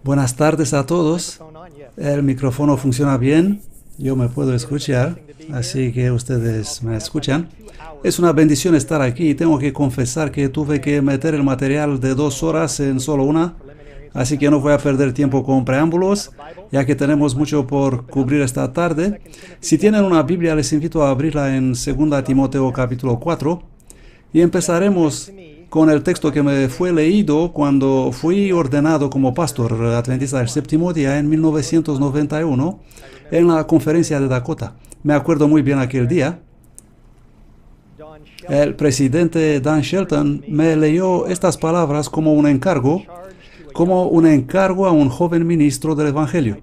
Buenas tardes a todos. El micrófono funciona bien. Yo me puedo escuchar, así que ustedes me escuchan. Es una bendición estar aquí. Tengo que confesar que tuve que meter el material de 2 horas en solo una. Así que no voy a perder tiempo con preámbulos, ya que tenemos mucho por cubrir esta tarde. Si tienen una Biblia, les invito a abrirla en 2 Timoteo capítulo 4. Y empezaremos con el texto que me fue leído cuando fui ordenado como pastor adventista del séptimo día en 1991 en la conferencia de Dakota. Me acuerdo muy bien aquel día. El presidente Dan Shelton me leyó estas palabras como un encargo a un joven ministro del Evangelio.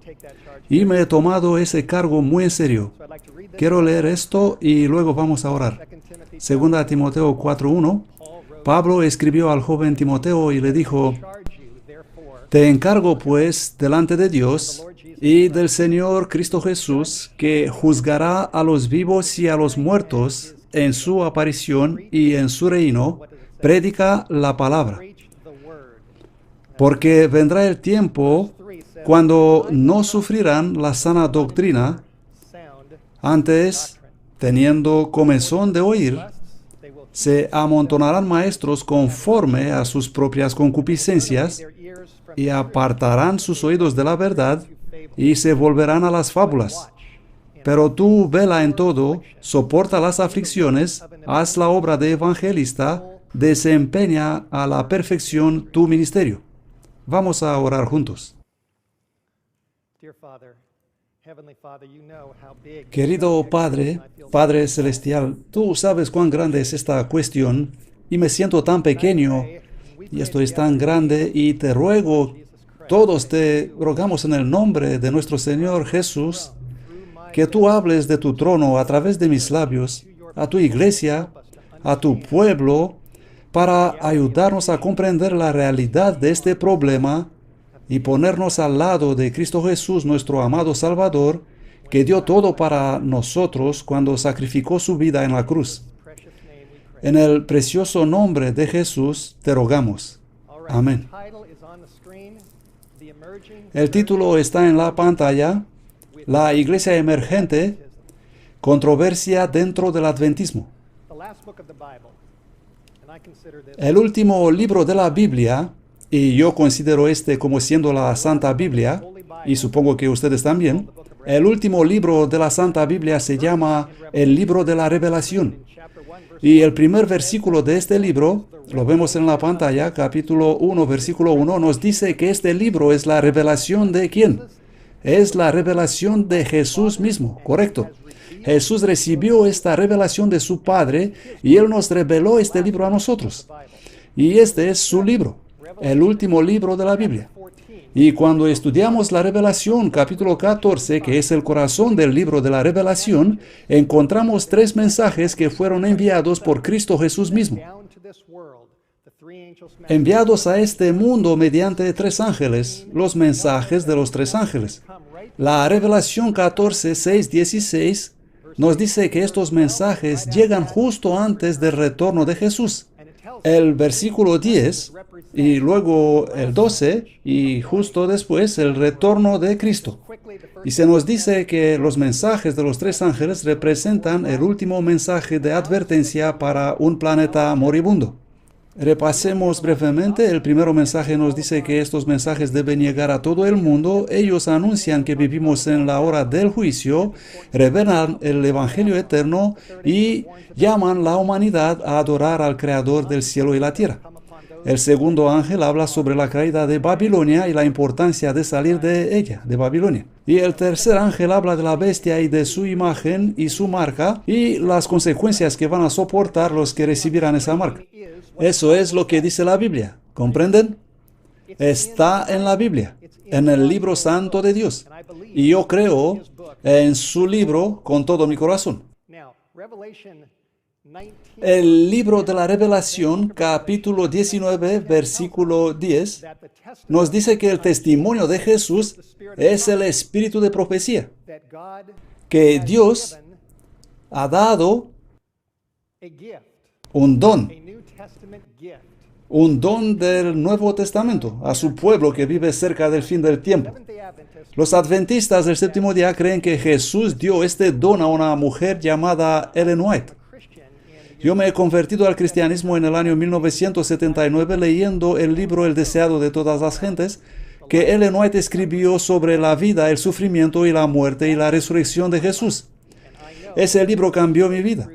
Y me he tomado ese cargo muy en serio. Quiero leer esto y luego vamos a orar. 2 Timoteo 4:1. Pablo escribió al joven Timoteo y le dijo: Te encargo pues delante de Dios y del Señor Cristo Jesús, que juzgará a los vivos y a los muertos en su aparición y en su reino, predica la palabra. Porque vendrá el tiempo cuando no sufrirán la sana doctrina, antes, teniendo comezón de oír, se amontonarán maestros conforme a sus propias concupiscencias y apartarán sus oídos de la verdad y se volverán a las fábulas. Pero tú vela en todo, soporta las aflicciones, haz la obra de evangelista, desempeña a la perfección tu ministerio. Vamos a orar juntos. Querido Padre, Padre Celestial, tú sabes cuán grande es esta cuestión y me siento tan pequeño y esto es tan grande y te ruego, todos te rogamos en el nombre de nuestro Señor Jesús, que tú hables de tu trono a través de mis labios, a tu iglesia, a tu pueblo, para ayudarnos a comprender la realidad de este problema y ponernos al lado de Cristo Jesús, nuestro amado Salvador, que dio todo para nosotros cuando sacrificó su vida en la cruz. En el precioso nombre de Jesús te rogamos. Amén. El título está en la pantalla: La Iglesia Emergente, controversia dentro del Adventismo. El último libro de la Biblia, y yo considero este como siendo la Santa Biblia, y supongo que ustedes también, el último libro de la Santa Biblia se llama el libro de la Revelación. Y el primer versículo de este libro, lo vemos en la pantalla, capítulo 1, versículo 1, nos dice que este libro es la revelación de ¿quién? Es la revelación de Jesús mismo, ¿correcto? Jesús recibió esta revelación de su Padre y Él nos reveló este libro a nosotros. Y este es su libro, el último libro de la Biblia. Y cuando estudiamos la Revelación, capítulo 14, que es el corazón del libro de la Revelación, encontramos 3 mensajes que fueron enviados por Cristo Jesús mismo. Enviados a este mundo mediante 3 ángeles, los mensajes de los 3 ángeles. La Revelación 14, 6, 16 nos dice que estos mensajes llegan justo antes del retorno de Jesús. El versículo 10 y luego el 12 y justo después el retorno de Cristo. Y se nos dice que los mensajes de los 3 ángeles representan el último mensaje de advertencia para un planeta moribundo. Repasemos brevemente. El primer mensaje nos dice que estos mensajes deben llegar a todo el mundo. Ellos anuncian que vivimos en la hora del juicio, revelan el Evangelio eterno y llaman a la humanidad a adorar al Creador del cielo y la tierra. El segundo ángel habla sobre la caída de Babilonia y la importancia de salir de ella, de Babilonia. Y el tercer ángel habla de la bestia y de su imagen y su marca y las consecuencias que van a soportar los que recibirán esa marca. Eso es lo que dice la Biblia. ¿Comprenden? Está en la Biblia, en el libro santo de Dios. Y yo creo en su libro con todo mi corazón. El libro de la Revelación, capítulo 19, versículo 10, nos dice que el testimonio de Jesús es el espíritu de profecía, que Dios ha dado un don, un don del Nuevo Testamento a su pueblo que vive cerca del fin del tiempo. Los adventistas del séptimo día creen que Jesús dio este don a una mujer llamada Ellen White. Yo me he convertido al cristianismo en el año 1979 leyendo el libro El deseado de todas las gentes, que Ellen White escribió sobre la vida, el sufrimiento y la muerte y la resurrección de Jesús. Ese libro cambió mi vida.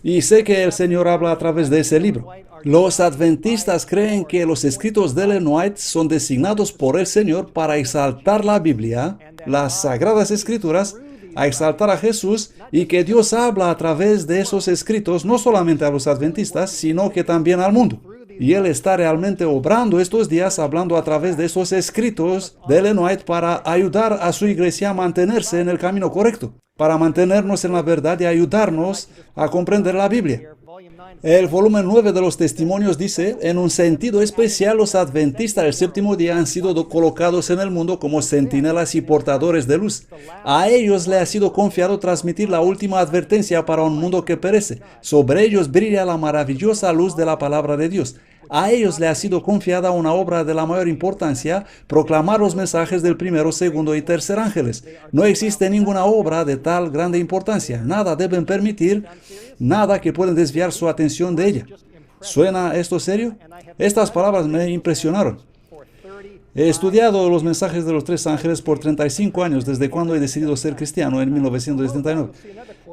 Y sé que el Señor habla a través de ese libro. Los adventistas creen que los escritos de Ellen White son designados por el Señor para exaltar la Biblia, las Sagradas Escrituras, a exaltar a Jesús, y que Dios habla a través de esos escritos no solamente a los adventistas, sino que también al mundo. Y Él está realmente obrando estos días, hablando a través de esos escritos de Ellen White para ayudar a su iglesia a mantenerse en el camino correcto, para mantenernos en la verdad y ayudarnos a comprender la Biblia. El volumen 9 de los testimonios dice, en un sentido especial, los adventistas del séptimo día han sido colocados en el mundo como centinelas y portadores de luz. A ellos le ha sido confiado transmitir la última advertencia para un mundo que perece. Sobre ellos brilla la maravillosa luz de la palabra de Dios. A ellos le ha sido confiada una obra de la mayor importancia, proclamar los mensajes del primero, segundo y tercer ángeles. No existe ninguna obra de tal grande importancia. Nada deben permitir, nada que pueda desviar su atención de ella. ¿Suena esto serio? Estas palabras me impresionaron. He estudiado los mensajes de los tres ángeles por 35 años, desde cuando he decidido ser cristiano en 1979.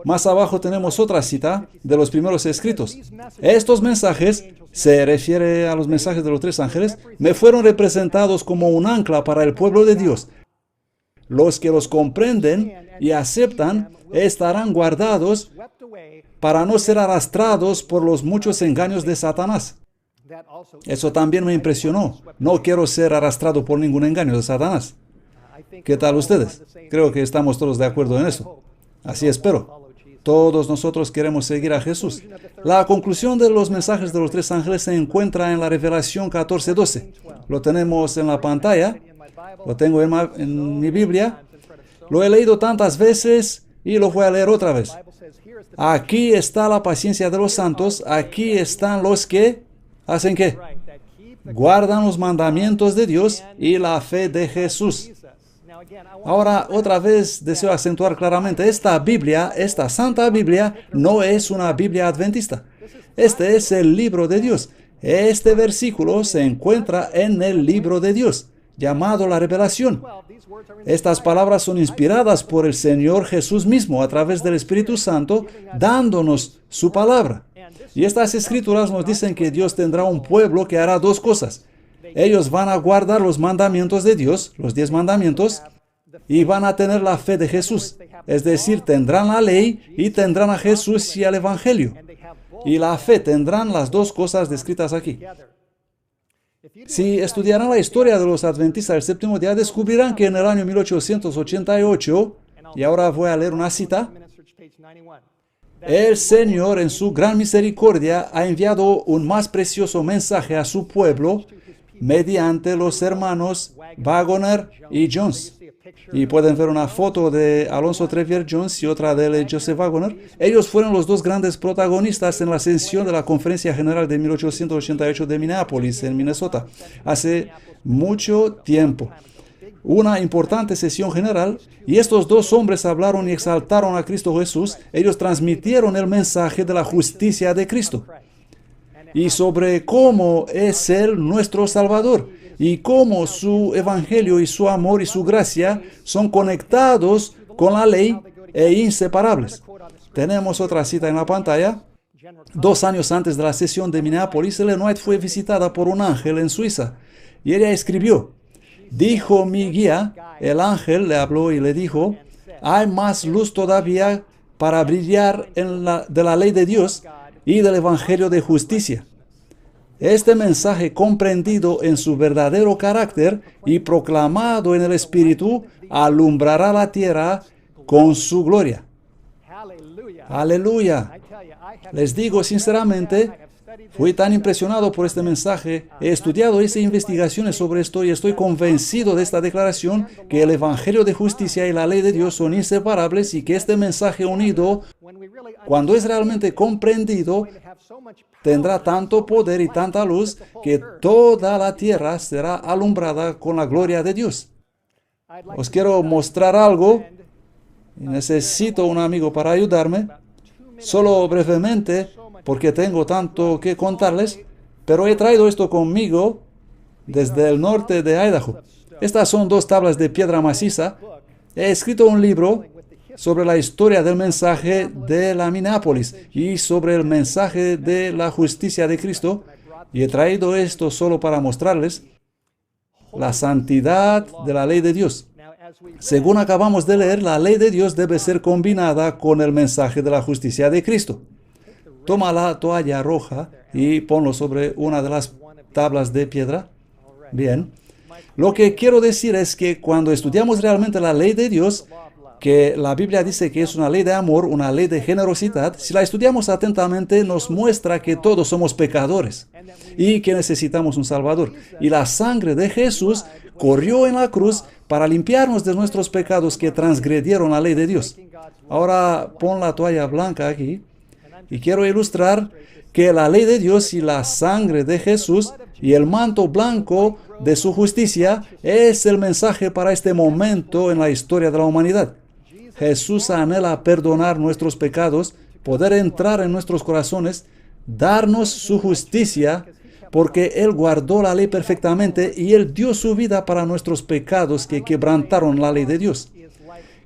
Más abajo tenemos otra cita de los primeros escritos. Estos mensajes, se refiere a los mensajes de los tres ángeles, me fueron representados como un ancla para el pueblo de Dios. Los que los comprenden y aceptan estarán guardados para no ser arrastrados por los muchos engaños de Satanás. Eso también me impresionó. No quiero ser arrastrado por ningún engaño de Satanás. ¿Qué tal ustedes? Creo que estamos todos de acuerdo en eso. Así espero. Todos nosotros queremos seguir a Jesús. La conclusión de los mensajes de los tres ángeles se encuentra en la Revelación 14:12. Lo tenemos en la pantalla. Lo tengo en mi Biblia. Lo he leído tantas veces y lo voy a leer otra vez. Aquí está la paciencia de los santos. Aquí están los que ¿hacen qué? Guardan los mandamientos de Dios y la fe de Jesús. Ahora, otra vez deseo acentuar claramente, esta Biblia, esta Santa Biblia, no es una Biblia adventista. Este es el libro de Dios. Este versículo se encuentra en el libro de Dios, llamado la Revelación. Estas palabras son inspiradas por el Señor Jesús mismo a través del Espíritu Santo, dándonos su palabra. Y estas escrituras nos dicen que Dios tendrá un pueblo que hará dos cosas. Ellos van a guardar los mandamientos de Dios, los 10 mandamientos, y van a tener la fe de Jesús. Es decir, tendrán la ley y tendrán a Jesús y al Evangelio. Y la fe tendrán las dos cosas descritas aquí. Si estudiarán la historia de los adventistas del séptimo día, descubrirán que en el año 1888, y ahora voy a leer una cita, el Señor en su gran misericordia ha enviado un más precioso mensaje a su pueblo mediante los hermanos Waggoner y Jones. Y pueden ver una foto de Alonzo Trevier Jones y otra de Joseph Waggoner. Ellos fueron los dos grandes protagonistas en la sesión de la Conferencia General de 1888 de Minneapolis, en Minnesota, hace mucho tiempo. Una importante sesión general, y estos dos hombres hablaron y exaltaron a Cristo Jesús. Ellos transmitieron el mensaje de la justicia de Cristo y sobre cómo es Él nuestro Salvador y cómo su evangelio y su amor y su gracia son conectados con la ley e inseparables. Tenemos otra cita en la pantalla. 2 años antes de la sesión de Minneapolis, Ellen White fue visitada por un ángel en Suiza y ella escribió: dijo mi guía, el ángel le habló y le dijo, hay más luz todavía para brillar de la ley de Dios y del evangelio de justicia. Este mensaje comprendido en su verdadero carácter y proclamado en el Espíritu alumbrará la tierra con su gloria. Aleluya. Les digo sinceramente, Fui tan impresionado por este mensaje, he estudiado hice investigaciones sobre esto y estoy convencido de esta declaración que el Evangelio de justicia y la ley de Dios son inseparables y que este mensaje unido, cuando es realmente comprendido, tendrá tanto poder y tanta luz que toda la tierra será alumbrada con la gloria de Dios. Os quiero mostrar algo. Necesito un amigo para ayudarme. Solo brevemente, porque tengo tanto que contarles, pero he traído esto conmigo desde el norte de Idaho. Estas son 2 tablas de piedra maciza. He escrito un libro sobre la historia del mensaje de la Minneapolis y sobre el mensaje de la justicia de Cristo, y he traído esto solo para mostrarles la santidad de la ley de Dios. Según acabamos de leer, la ley de Dios debe ser combinada con el mensaje de la justicia de Cristo. Toma la toalla roja y ponlo sobre una de las tablas de piedra. Bien. Lo que quiero decir es que cuando estudiamos realmente la ley de Dios, que la Biblia dice que es una ley de amor, una ley de generosidad, si la estudiamos atentamente nos muestra que todos somos pecadores y que necesitamos un Salvador. Y la sangre de Jesús corrió en la cruz para limpiarnos de nuestros pecados que transgredieron la ley de Dios. Ahora pon la toalla blanca aquí y quiero ilustrar que la ley de Dios y la sangre de Jesús y el manto blanco de su justicia es el mensaje para este momento en la historia de la humanidad. Jesús anhela perdonar nuestros pecados, poder entrar en nuestros corazones, darnos su justicia, porque Él guardó la ley perfectamente y Él dio su vida para nuestros pecados que quebrantaron la ley de Dios.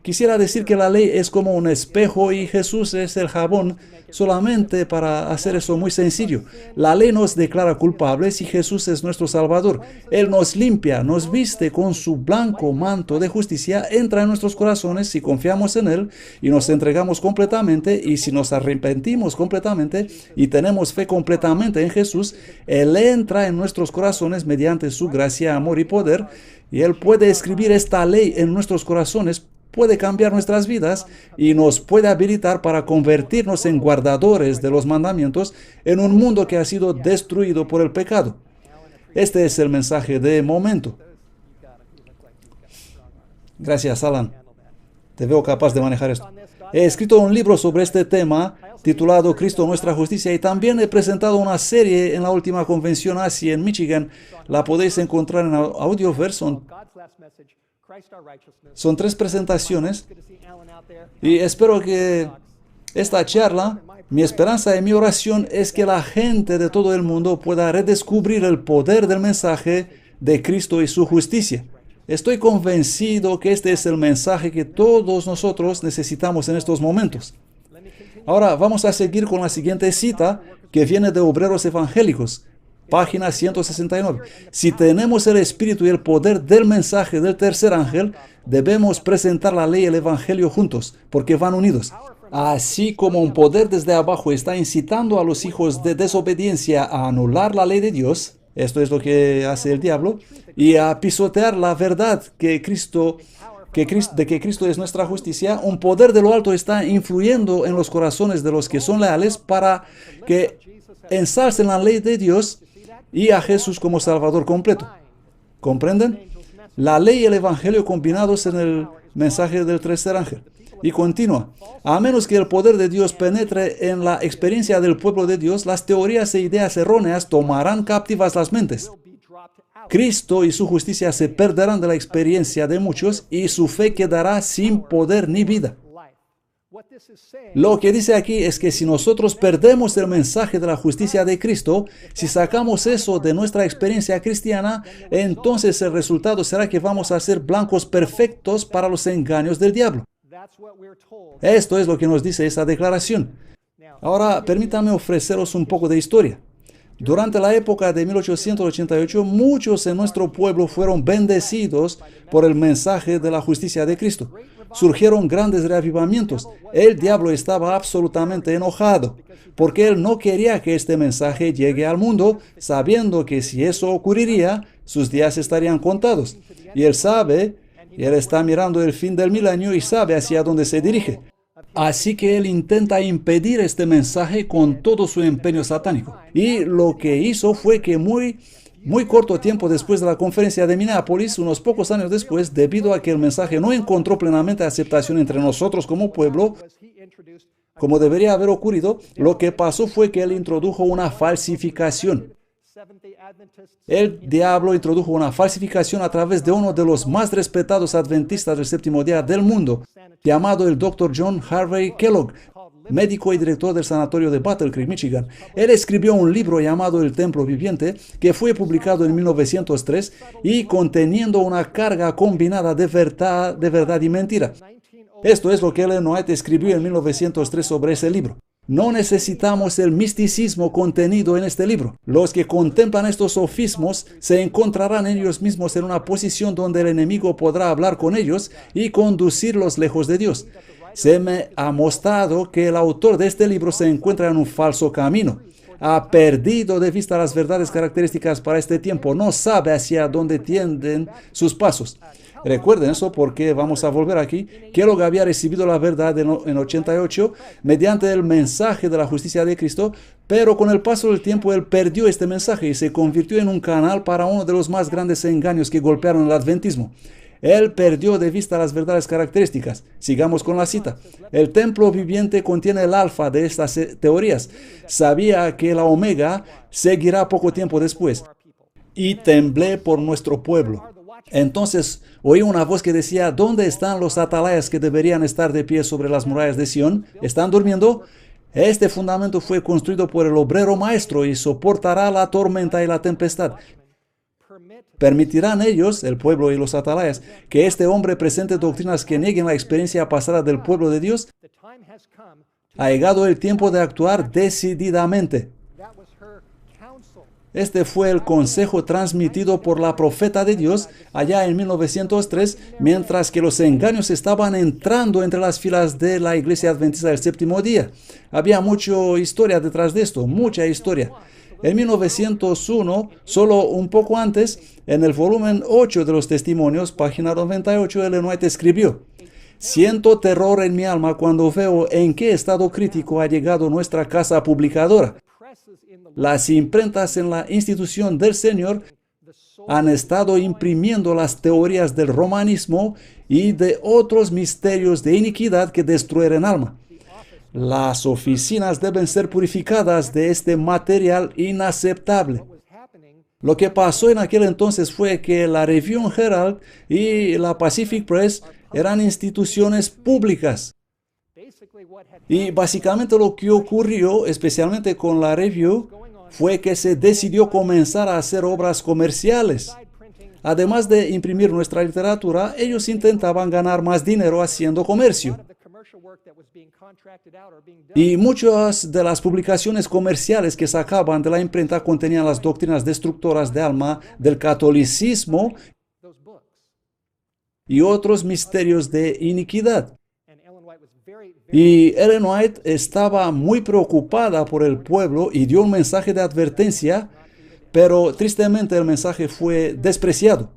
Quisiera decir que la ley es como un espejo y Jesús es el jabón, solamente para hacer eso muy sencillo. La ley nos declara culpables y Jesús es nuestro Salvador. Él nos limpia, nos viste con su blanco manto de justicia, entra en nuestros corazones si confiamos en Él y nos entregamos completamente, y si nos arrepentimos completamente y tenemos fe completamente en Jesús, Él entra en nuestros corazones mediante su gracia, amor y poder, y Él puede escribir esta ley en nuestros corazones, puede cambiar nuestras vidas y nos puede habilitar para convertirnos en guardadores de los mandamientos en un mundo que ha sido destruido por el pecado. Este es el mensaje de momento. Gracias, Alan. Te veo capaz de manejar esto. He escrito un libro sobre este tema titulado Cristo Nuestra Justicia, y también he presentado una serie en la última convención ASI en Michigan. La podéis encontrar en Audioverse. Son 3 presentaciones y espero que esta charla, mi esperanza y mi oración es que la gente de todo el mundo pueda redescubrir el poder del mensaje de Cristo y su justicia. Estoy convencido que este es el mensaje que todos nosotros necesitamos en estos momentos. Ahora vamos a seguir con la siguiente cita que viene de Obreros Evangélicos. Página 169. Si tenemos el espíritu y el poder del mensaje del tercer ángel, debemos presentar la ley y el evangelio juntos, porque van unidos. Así como un poder desde abajo está incitando a los hijos de desobediencia a anular la ley de Dios, esto es lo que hace el diablo, y a pisotear la verdad de que Cristo es nuestra justicia, un poder de lo alto está influyendo en los corazones de los que son leales para que ensalcen la ley de Dios y a Jesús como Salvador completo. ¿Comprenden? La ley y el evangelio combinados en el mensaje del tercer ángel. Y continúa. A menos que el poder de Dios penetre en la experiencia del pueblo de Dios, las teorías e ideas erróneas tomarán captivas las mentes. Cristo y su justicia se perderán de la experiencia de muchos y su fe quedará sin poder ni vida. Lo que dice aquí es que si nosotros perdemos el mensaje de la justicia de Cristo, si sacamos eso de nuestra experiencia cristiana, entonces el resultado será que vamos a ser blancos perfectos para los engaños del diablo. Esto es lo que nos dice esa declaración. Ahora, permítanme ofreceros un poco de historia. Durante la época de 1888, muchos en nuestro pueblo fueron bendecidos por el mensaje de la justicia de Cristo. Surgieron grandes reavivamientos. El diablo estaba absolutamente enojado, porque él no quería que este mensaje llegue al mundo, sabiendo que si eso ocurriría, sus días estarían contados. Y él sabe, y él está mirando el fin del milenio y sabe hacia dónde se dirige. Así que él intenta impedir este mensaje con todo su empeño satánico. Y lo que hizo fue que muy corto tiempo después de la conferencia de Minneapolis, unos pocos años después, debido a que el mensaje no encontró plenamente aceptación entre nosotros como pueblo, como debería haber ocurrido, lo que pasó fue que él introdujo una falsificación. El diablo introdujo una falsificación a través de uno de los más respetados adventistas del séptimo día del mundo, llamado el Dr. John Harvey Kellogg, médico y director del sanatorio de Battle Creek, Michigan. Él escribió un libro llamado El Templo Viviente, que fue publicado en 1903 y conteniendo una carga combinada de verdad y mentira. Esto es lo que Ellen White escribió en 1903 sobre ese libro. No necesitamos el misticismo contenido en este libro. Los que contemplan estos sofismos se encontrarán ellos mismos en una posición donde el enemigo podrá hablar con ellos y conducirlos lejos de Dios. Se me ha mostrado que el autor de este libro se encuentra en un falso camino. Ha perdido de vista las verdades características para este tiempo. No sabe hacia dónde tienden sus pasos. Recuerden eso porque vamos a volver aquí. Kellogg había recibido la verdad en 88 mediante el mensaje de la justicia de Cristo, pero con el paso del tiempo él perdió este mensaje y se convirtió en un canal para uno de los más grandes engaños que golpearon el adventismo. Él perdió de vista las verdades características. Sigamos con la cita. El templo viviente contiene el alfa de estas teorías. Sabía que la omega seguirá poco tiempo después. Y temblé por nuestro pueblo. Entonces oí una voz que decía, ¿dónde están los atalayas que deberían estar de pie sobre las murallas de Sión? ¿Están durmiendo? Este fundamento fue construido por el obrero maestro y soportará la tormenta y la tempestad. ¿Permitirán ellos, el pueblo y los atalayas, que este hombre presente doctrinas que nieguen la experiencia pasada del pueblo de Dios? Ha llegado el tiempo de actuar decididamente. Este fue el consejo transmitido por la profeta de Dios allá en 1903, mientras que los engaños estaban entrando entre las filas de la Iglesia Adventista del Séptimo Día. Había mucha historia detrás de esto, mucha historia. En 1901, solo un poco antes, en el volumen 8 de los Testimonios, página 98, Ellen White escribió: «Siento terror en mi alma cuando veo en qué estado crítico ha llegado nuestra casa publicadora. Las imprentas en la institución del Señor han estado imprimiendo las teorías del romanismo y de otros misterios de iniquidad que destruyen el alma. Las oficinas deben ser purificadas de este material inaceptable». Lo que pasó en aquel entonces fue que la Review and Herald y la Pacific Press eran instituciones públicas. Y básicamente lo que ocurrió, especialmente con la Review, fue que se decidió comenzar a hacer obras comerciales. Además de imprimir nuestra literatura, ellos intentaban ganar más dinero haciendo comercio. Y muchas de las publicaciones comerciales que sacaban de la imprenta contenían las doctrinas destructoras de alma del catolicismo y otros misterios de iniquidad. Y Ellen White estaba muy preocupada por el pueblo y dio un mensaje de advertencia, pero tristemente el mensaje fue despreciado.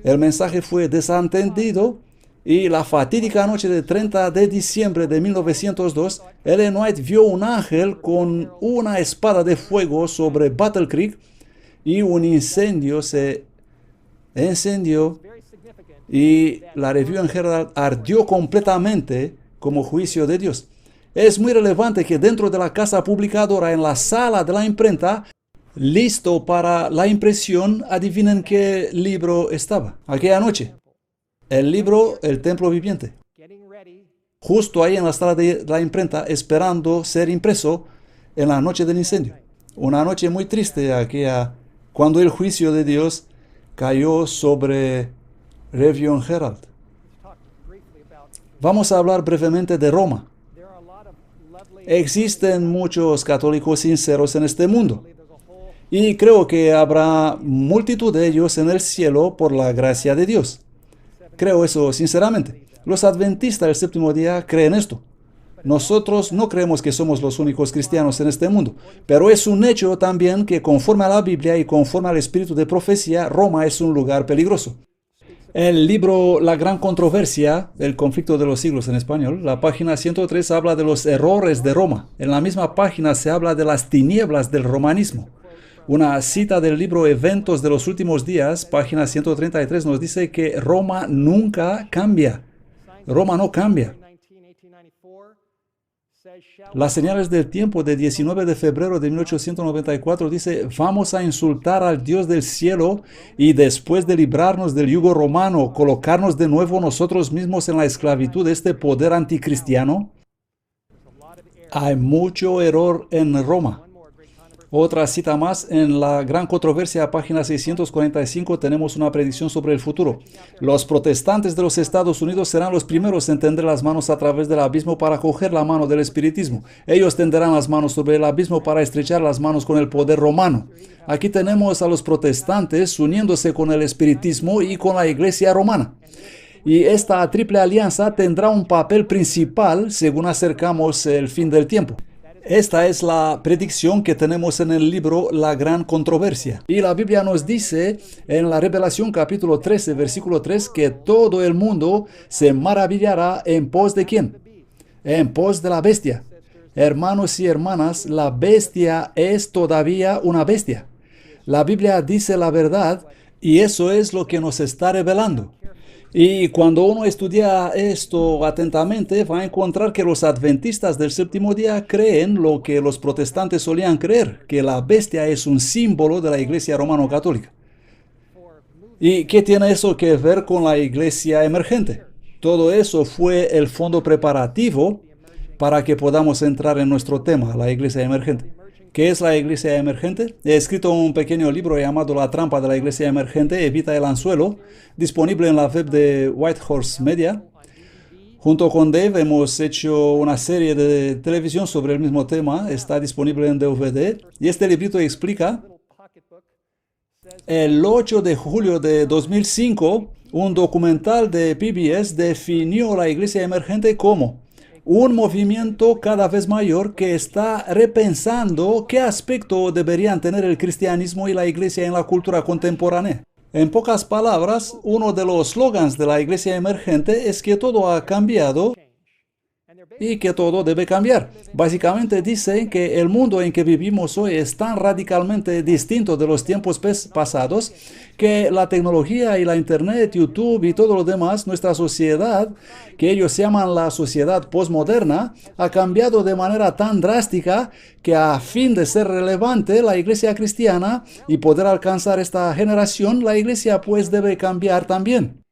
El mensaje fue desentendido y la fatídica noche del 30 de diciembre de 1902, Ellen White vio un ángel con una espada de fuego sobre Battle Creek y un incendio se encendió y la Review and Herald ardió completamente como juicio de Dios. Es muy relevante que dentro de la casa publicadora, en la sala de la imprenta, listo para la impresión, adivinen qué libro estaba aquella noche. El libro El Templo Viviente. Justo ahí en la sala de la imprenta, esperando ser impreso en la noche del incendio. Una noche muy triste aquella, cuando el juicio de Dios cayó sobre Review and Herald. Vamos a hablar brevemente de Roma. Existen muchos católicos sinceros en este mundo. Y creo que habrá multitud de ellos en el cielo por la gracia de Dios. Creo eso sinceramente. Los adventistas del séptimo día creen esto. Nosotros no creemos que somos los únicos cristianos en este mundo, pero es un hecho también que conforme a la Biblia y conforme al espíritu de profecía, Roma es un lugar peligroso. El libro La Gran Controversia, El Conflicto de los Siglos en español, la página 103 habla de los errores de Roma. En la misma página se habla de las tinieblas del romanismo. Una cita del libro Eventos de los Últimos Días, página 133, nos dice que Roma nunca cambia. Roma no cambia. Las señales del tiempo de 19 de febrero de 1894 dice: vamos a insultar al Dios del cielo y después de librarnos del yugo romano, colocarnos de nuevo nosotros mismos en la esclavitud de este poder anticristiano. Hay mucho error en Roma. Otra cita más, en la Gran Controversia, página 645, tenemos una predicción sobre el futuro. Los protestantes de los Estados Unidos serán los primeros en tender las manos a través del abismo para coger la mano del espiritismo. Ellos tenderán las manos sobre el abismo para estrechar las manos con el poder romano. Aquí tenemos a los protestantes uniéndose con el espiritismo y con la iglesia romana. Y esta triple alianza tendrá un papel principal según acercamos el fin del tiempo. Esta es la predicción que tenemos en el libro La Gran Controversia. Y la Biblia nos dice en la Revelación capítulo 13, versículo 3, que todo el mundo se maravillará en pos de ¿quién? En pos de la bestia. Hermanos y hermanas, la bestia es todavía una bestia. La Biblia dice la verdad y eso es lo que nos está revelando. Y cuando uno estudia esto atentamente, va a encontrar que los adventistas del séptimo día creen lo que los protestantes solían creer, que la bestia es un símbolo de la iglesia romano-católica. ¿Y qué tiene eso que ver con la iglesia emergente? Todo eso fue el fondo preparativo para que podamos entrar en nuestro tema, la iglesia emergente. ¿Qué es la iglesia emergente? He escrito un pequeño libro llamado La trampa de la iglesia emergente, evita el anzuelo, disponible en la web de Whitehorse Media. Junto con Dave hemos hecho una serie de televisión sobre el mismo tema, está disponible en DVD, y este librito explica. El 8 de julio de 2005, un documental de PBS definió la iglesia emergente como un movimiento cada vez mayor que está repensando qué aspecto deberían tener el cristianismo y la iglesia en la cultura contemporánea. En pocas palabras, uno de los slogans de la iglesia emergente es que todo ha cambiado y que todo debe cambiar. Básicamente dicen que el mundo en que vivimos hoy es tan radicalmente distinto de los tiempos pasados que la tecnología y la internet, YouTube y todo lo demás, nuestra sociedad, que ellos llaman la sociedad postmoderna, ha cambiado de manera tan drástica que a fin de ser relevante la iglesia cristiana y poder alcanzar esta generación, la iglesia pues debe cambiar también.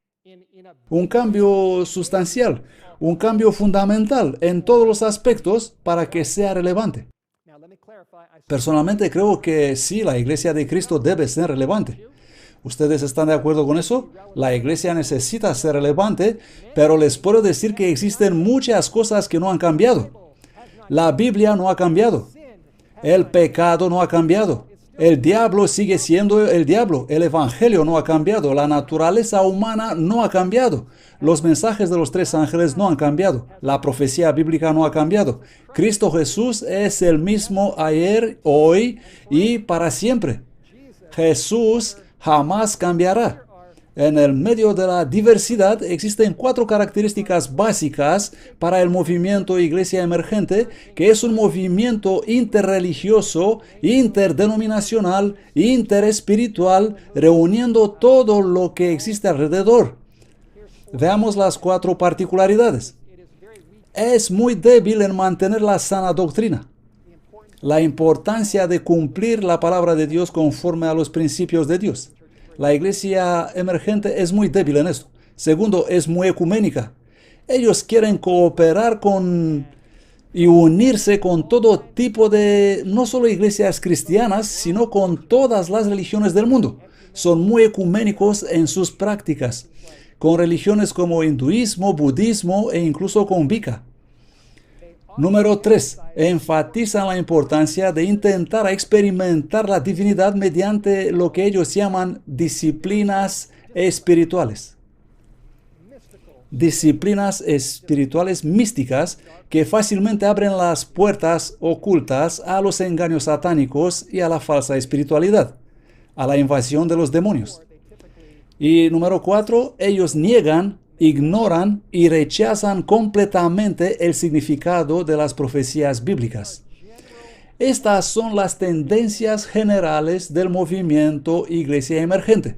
Un cambio sustancial. Un cambio fundamental en todos los aspectos para que sea relevante. Personalmente creo que sí, la iglesia de Cristo debe ser relevante. ¿Ustedes están de acuerdo con eso? La iglesia necesita ser relevante, pero les puedo decir que existen muchas cosas que no han cambiado. La Biblia no ha cambiado. El pecado no ha cambiado. El diablo sigue siendo el diablo. El evangelio no ha cambiado. La naturaleza humana no ha cambiado. Los mensajes de los tres ángeles no han cambiado. La profecía bíblica no ha cambiado. Cristo Jesús es el mismo ayer, hoy y para siempre. Jesús jamás cambiará. En el medio de la diversidad existen 4 características básicas para el movimiento Iglesia Emergente, que es un movimiento interreligioso, interdenominacional, interespiritual, reuniendo todo lo que existe alrededor. Veamos las 4 particularidades. Es muy débil en mantener la sana doctrina. La importancia de cumplir la palabra de Dios conforme a los principios de Dios. La iglesia emergente es muy débil en esto. Segundo, es muy ecuménica. Ellos quieren cooperar y unirse con todo tipo de, no solo iglesias cristianas, sino con todas las religiones del mundo. Son muy ecuménicos en sus prácticas, con religiones como hinduismo, budismo e incluso con Wicca. Número 3. Enfatizan la importancia de intentar experimentar la divinidad mediante lo que ellos llaman disciplinas espirituales. Disciplinas espirituales místicas que fácilmente abren las puertas ocultas a los engaños satánicos y a la falsa espiritualidad, a la invasión de los demonios. Y número 4, ellos niegan, ignoran y rechazan completamente el significado de las profecías bíblicas. Estas son las tendencias generales del movimiento Iglesia Emergente.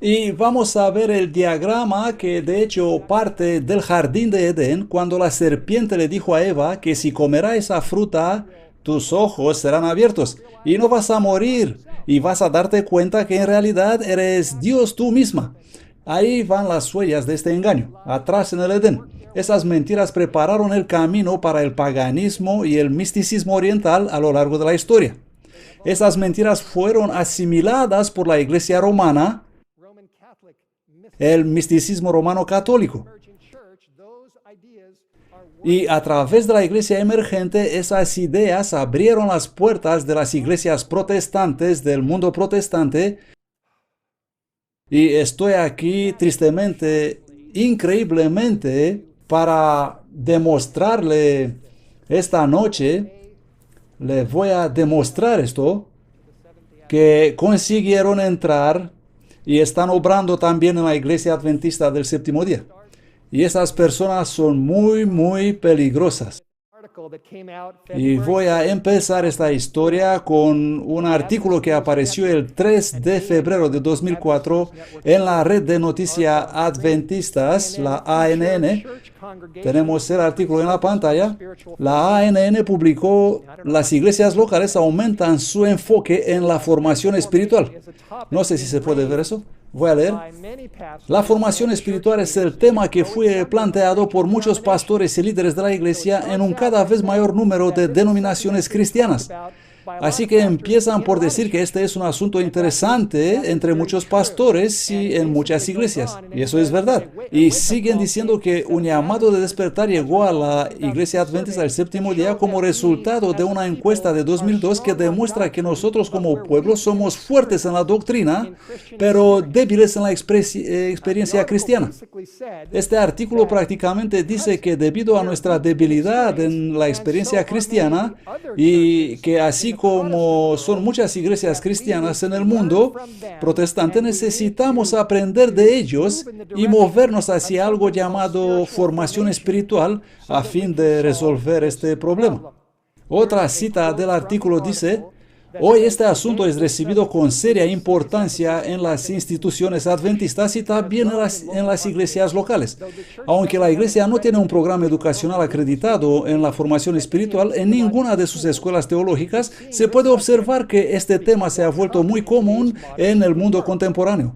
Y vamos a ver el diagrama que de hecho parte del jardín de Edén, cuando la serpiente le dijo a Eva que si comerá esa fruta, tus ojos serán abiertos y no vas a morir y vas a darte cuenta que en realidad eres Dios tú misma. Ahí van las huellas de este engaño, atrás en el Edén. Esas mentiras prepararon el camino para el paganismo y el misticismo oriental a lo largo de la historia. Esas mentiras fueron asimiladas por la Iglesia romana, el misticismo romano católico. Y a través de la iglesia emergente, esas ideas abrieron las puertas de las iglesias protestantes del mundo protestante. Y estoy aquí tristemente, increíblemente, para demostrarle esta noche, le voy a demostrar esto, que consiguieron entrar y están obrando también en la iglesia adventista del séptimo día. Y esas personas son muy peligrosas. Y voy a empezar esta historia con un artículo que apareció el 3 de febrero de 2004 en la red de noticias adventistas, la ANN. Tenemos el artículo en la pantalla. La ANN publicó: las iglesias locales aumentan su enfoque en la formación espiritual. No sé si se puede ver eso. Voy a leer. La formación espiritual es el tema que fue planteado por muchos pastores y líderes de la iglesia en un cada vez mayor número de denominaciones cristianas. Así que empiezan por decir que este es un asunto interesante entre muchos pastores y en muchas iglesias. Y eso es verdad. Y siguen diciendo que un llamado de despertar llegó a la iglesia adventista del séptimo día como resultado de una encuesta de 2002 que demuestra que nosotros como pueblo somos fuertes en la doctrina, pero débiles en la experiencia cristiana. Este artículo prácticamente dice que debido a nuestra debilidad en la experiencia cristiana y que así como son muchas iglesias cristianas en el mundo protestante, necesitamos aprender de ellos y movernos hacia algo llamado formación espiritual a fin de resolver este problema. Otra cita del artículo dice: hoy este asunto es recibido con seria importancia en las instituciones adventistas y también en las iglesias locales. Aunque la iglesia no tiene un programa educacional acreditado en la formación espiritual, en ninguna de sus escuelas teológicas se puede observar que este tema se ha vuelto muy común en el mundo contemporáneo.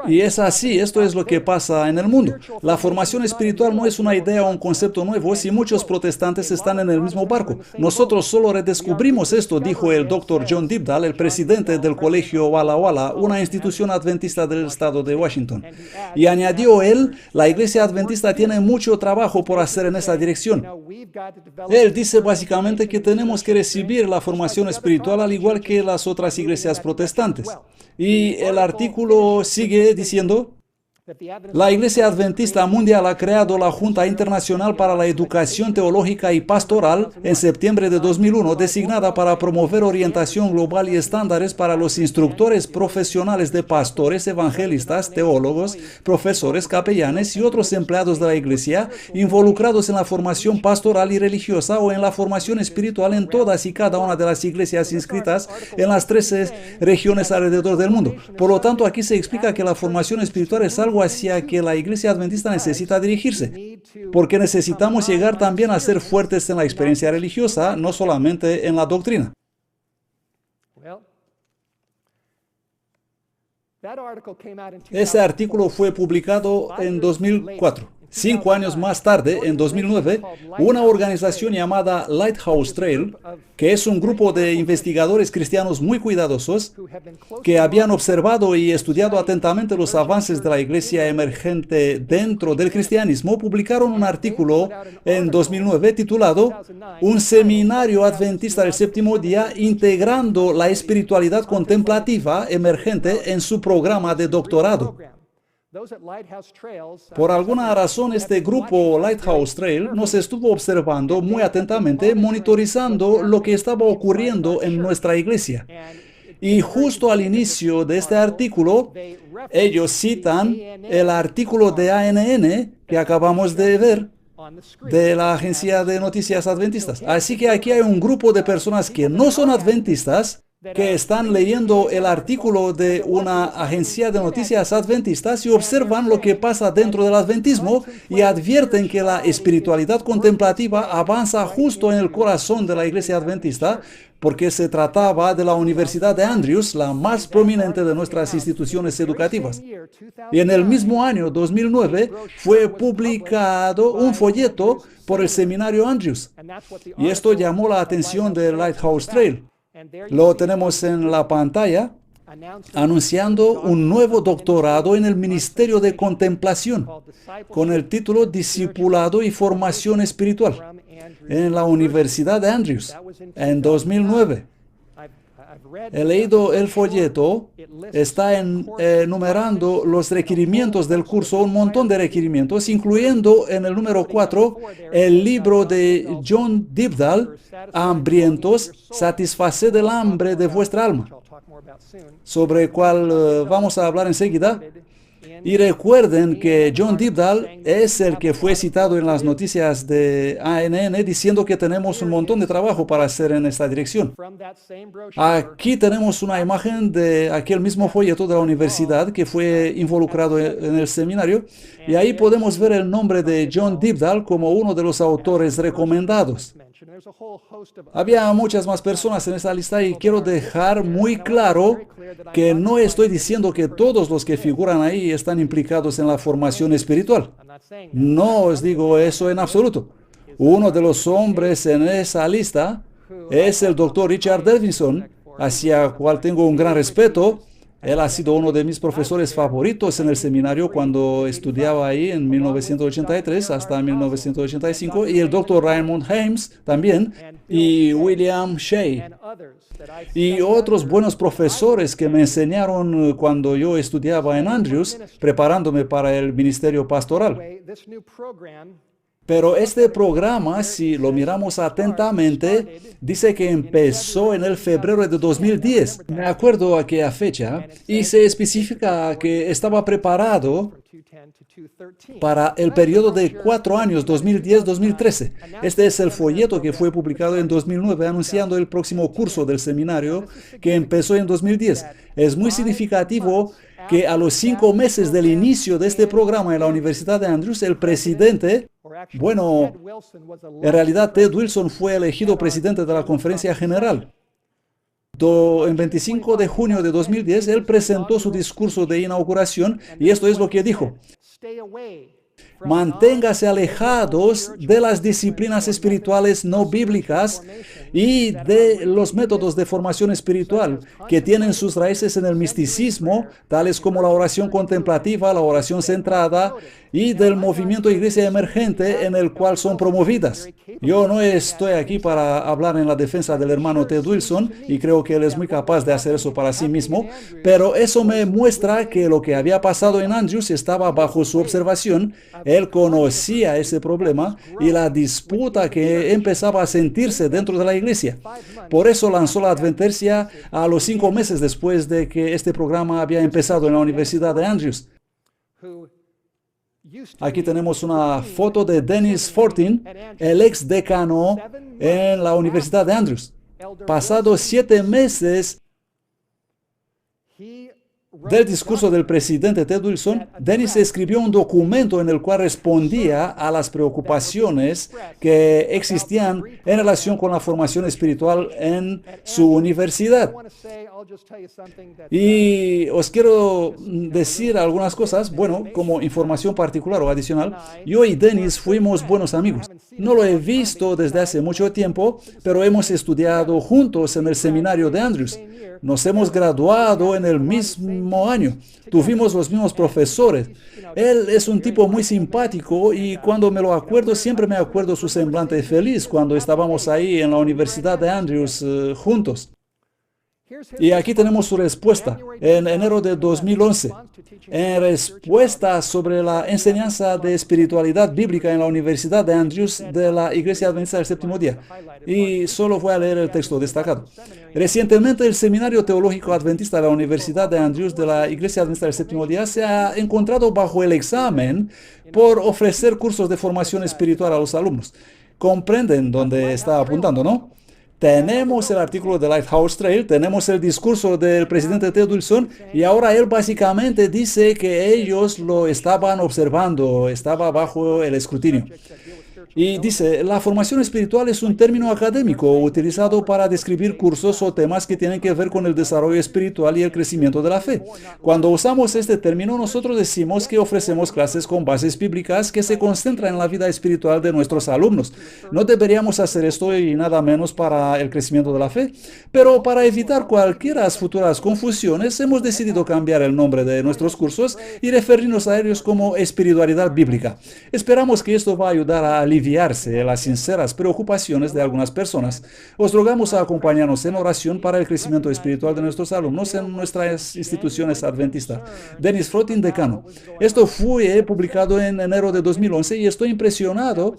Y es así, esto es lo que pasa en el mundo. La formación espiritual no es una idea o un concepto nuevo, si muchos protestantes están en el mismo barco. Nosotros solo redescubrimos esto, dijo el Dr. John Dibdall, el presidente del colegio Walla Walla, una institución adventista del estado de Washington. Y añadió él: la iglesia adventista tiene mucho trabajo por hacer en esa dirección. Él dice básicamente que tenemos que recibir la formación espiritual al igual que las otras iglesias protestantes. Y el artículo sigue diciendo: la Iglesia Adventista Mundial ha creado la Junta Internacional para la Educación Teológica y Pastoral en septiembre de 2001, designada para promover orientación global y estándares para los instructores profesionales de pastores, evangelistas, teólogos, profesores, capellanes y otros empleados de la Iglesia involucrados en la formación pastoral y religiosa o en la formación espiritual en todas y cada una de las iglesias inscritas en las 13 regiones alrededor del mundo. Por lo tanto, aquí se explica que la formación espiritual es algo hacia que la iglesia adventista necesita dirigirse, porque necesitamos llegar también a ser fuertes en la experiencia religiosa, no solamente en la doctrina. Ese artículo fue publicado en 2004. 5 años más tarde, en 2009, una organización llamada Lighthouse Trail, que es un grupo de investigadores cristianos muy cuidadosos, que habían observado y estudiado atentamente los avances de la iglesia emergente dentro del cristianismo, publicaron un artículo en 2009 titulado "Un seminario adventista del séptimo día integrando la espiritualidad contemplativa emergente en su programa de doctorado". Por alguna razón, este grupo Lighthouse Trail nos estuvo observando muy atentamente, monitorizando lo que estaba ocurriendo en nuestra iglesia. Y justo al inicio de este artículo, ellos citan el artículo de ANN que acabamos de ver de la Agencia de Noticias Adventistas. Así que aquí hay un grupo de personas que no son adventistas, que están leyendo el artículo de una agencia de noticias adventistas y observan lo que pasa dentro del adventismo y advierten que la espiritualidad contemplativa avanza justo en el corazón de la iglesia adventista, porque se trataba de la Universidad de Andrews, la más prominente de nuestras instituciones educativas. Y en el mismo año 2009 fue publicado un folleto por el seminario Andrews. Y esto llamó la atención del Lighthouse Trail. Lo tenemos en la pantalla, anunciando un nuevo doctorado en el Ministerio de Contemplación, con el título Discipulado y Formación Espiritual, en la Universidad de Andrews, en 2009. He leído el folleto, está enumerando los requerimientos del curso, un montón de requerimientos, incluyendo en el número 4 el libro de John Dibdall, Hambrientos, satisfaced el hambre de vuestra alma, sobre el cual vamos a hablar enseguida. Y recuerden que John Dibdall es el que fue citado en las noticias de ANN diciendo que tenemos un montón de trabajo para hacer en esta dirección. Aquí tenemos una imagen de aquel mismo folleto de la universidad que fue involucrado en el seminario, y ahí podemos ver el nombre de John Dibdall como uno de los autores recomendados. Había muchas más personas en esta lista y quiero dejar muy claro que no estoy diciendo que todos los que figuran ahí están implicados en la formación espiritual. No os digo eso en absoluto. Uno de los hombres en esa lista es el Dr. Richard Davidson, hacia el cual tengo un gran respeto. Él ha sido uno de mis profesores favoritos en el seminario cuando estudiaba ahí en 1983 hasta 1985, y el Dr. Raymond Hames también, y William Shea, y otros buenos profesores que me enseñaron cuando yo estudiaba en Andrews, preparándome para el ministerio pastoral. Pero este programa, si lo miramos atentamente, dice que empezó en el febrero de 2010. Me acuerdo aquella fecha, y se especifica que estaba preparado para el periodo de 4 años, 2010-2013. Este es el folleto que fue publicado en 2009 anunciando el próximo curso del seminario que empezó en 2010. Es muy significativo que a los 5 meses del inicio de este programa en la Universidad de Andrews, el presidente, bueno, en realidad Ted Wilson fue elegido presidente de la Conferencia General. En 25 de junio de 2010, él presentó su discurso de inauguración y esto es lo que dijo: manténgase alejados de las disciplinas espirituales no bíblicas y de los métodos de formación espiritual que tienen sus raíces en el misticismo, tales como la oración contemplativa, la oración centrada, y del movimiento Iglesia Emergente en el cual son promovidas. Yo no estoy aquí para hablar en la defensa del hermano Ted Wilson, y creo que él es muy capaz de hacer eso para sí mismo, pero eso me muestra que lo que había pasado en Andrews estaba bajo su observación. Él conocía ese problema y la disputa que empezaba a sentirse dentro de la iglesia. Por eso lanzó la advertencia a los 5 meses después de que este programa había empezado en la Universidad de Andrews. Aquí tenemos una foto de Dennis Fortin, el ex decano en la Universidad de Andrews. Pasados 7 meses del discurso del presidente Ted Wilson, Dennis escribió un documento en el cual respondía a las preocupaciones que existían en relación con la formación espiritual en su universidad. Y os quiero decir algunas cosas, bueno, como información particular o adicional. Yo y Dennis fuimos buenos amigos. No lo he visto desde hace mucho tiempo, pero hemos estudiado juntos en el seminario de Andrews. Nos hemos graduado en el mismo año. Tuvimos los mismos profesores. Él es un tipo muy simpático y cuando me lo acuerdo, siempre me acuerdo su semblante feliz cuando estábamos ahí en la Universidad de Andrews juntos. Y aquí tenemos su respuesta en enero de 2011. En respuesta sobre la enseñanza de espiritualidad bíblica en la Universidad de Andrews de la Iglesia Adventista del Séptimo Día. Y solo voy a leer el texto destacado. Recientemente el Seminario Teológico Adventista de la Universidad de Andrews de la Iglesia Adventista del Séptimo Día se ha encontrado bajo el examen por ofrecer cursos de formación espiritual a los alumnos. Comprenden dónde está apuntando, ¿no? Tenemos el artículo de Lighthouse Trail, tenemos el discurso del presidente Ted Wilson y ahora él básicamente dice que ellos lo estaban observando, estaba bajo el escrutinio. Y dice, la formación espiritual es un término académico utilizado para describir cursos o temas que tienen que ver con el desarrollo espiritual y el crecimiento de la fe. Cuando usamos este término, nosotros decimos que ofrecemos clases con bases bíblicas que se concentran en la vida espiritual de nuestros alumnos. No deberíamos hacer esto y nada menos para el crecimiento de la fe, pero para evitar cualquier futuras confusiones, hemos decidido cambiar el nombre de nuestros cursos y referirnos a ellos como espiritualidad bíblica. Esperamos que esto va a ayudar a aliviarse las sinceras preocupaciones de algunas personas. Os rogamos a acompañarnos en oración para el crecimiento espiritual de nuestros alumnos en nuestras instituciones adventistas. Dennis Frottin, decano. Esto fue publicado en enero de 2011 y estoy impresionado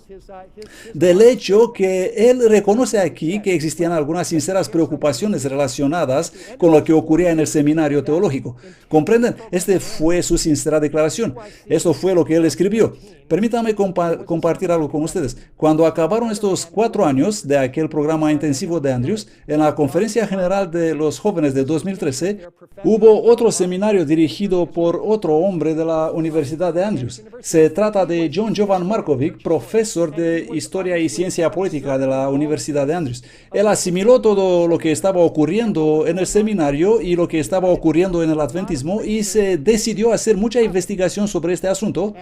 del hecho que él reconoce aquí que existían algunas sinceras preocupaciones relacionadas con lo que ocurría en el seminario teológico. ¿Comprenden? Este fue su sincera declaración. Esto fue lo que él escribió. Permítanme compartir algo con ustedes. Cuando acabaron estos 4 años de aquel programa intensivo de Andrews, en la Conferencia General de los Jóvenes de 2013, hubo otro seminario dirigido por otro hombre de la Universidad de Andrews. Se trata de John Jovan Markovic, profesor de Historia y Ciencia Política de la Universidad de Andrews. Él asimiló todo lo que estaba ocurriendo en el seminario y lo que estaba ocurriendo en el adventismo y se decidió hacer mucha investigación sobre este asunto.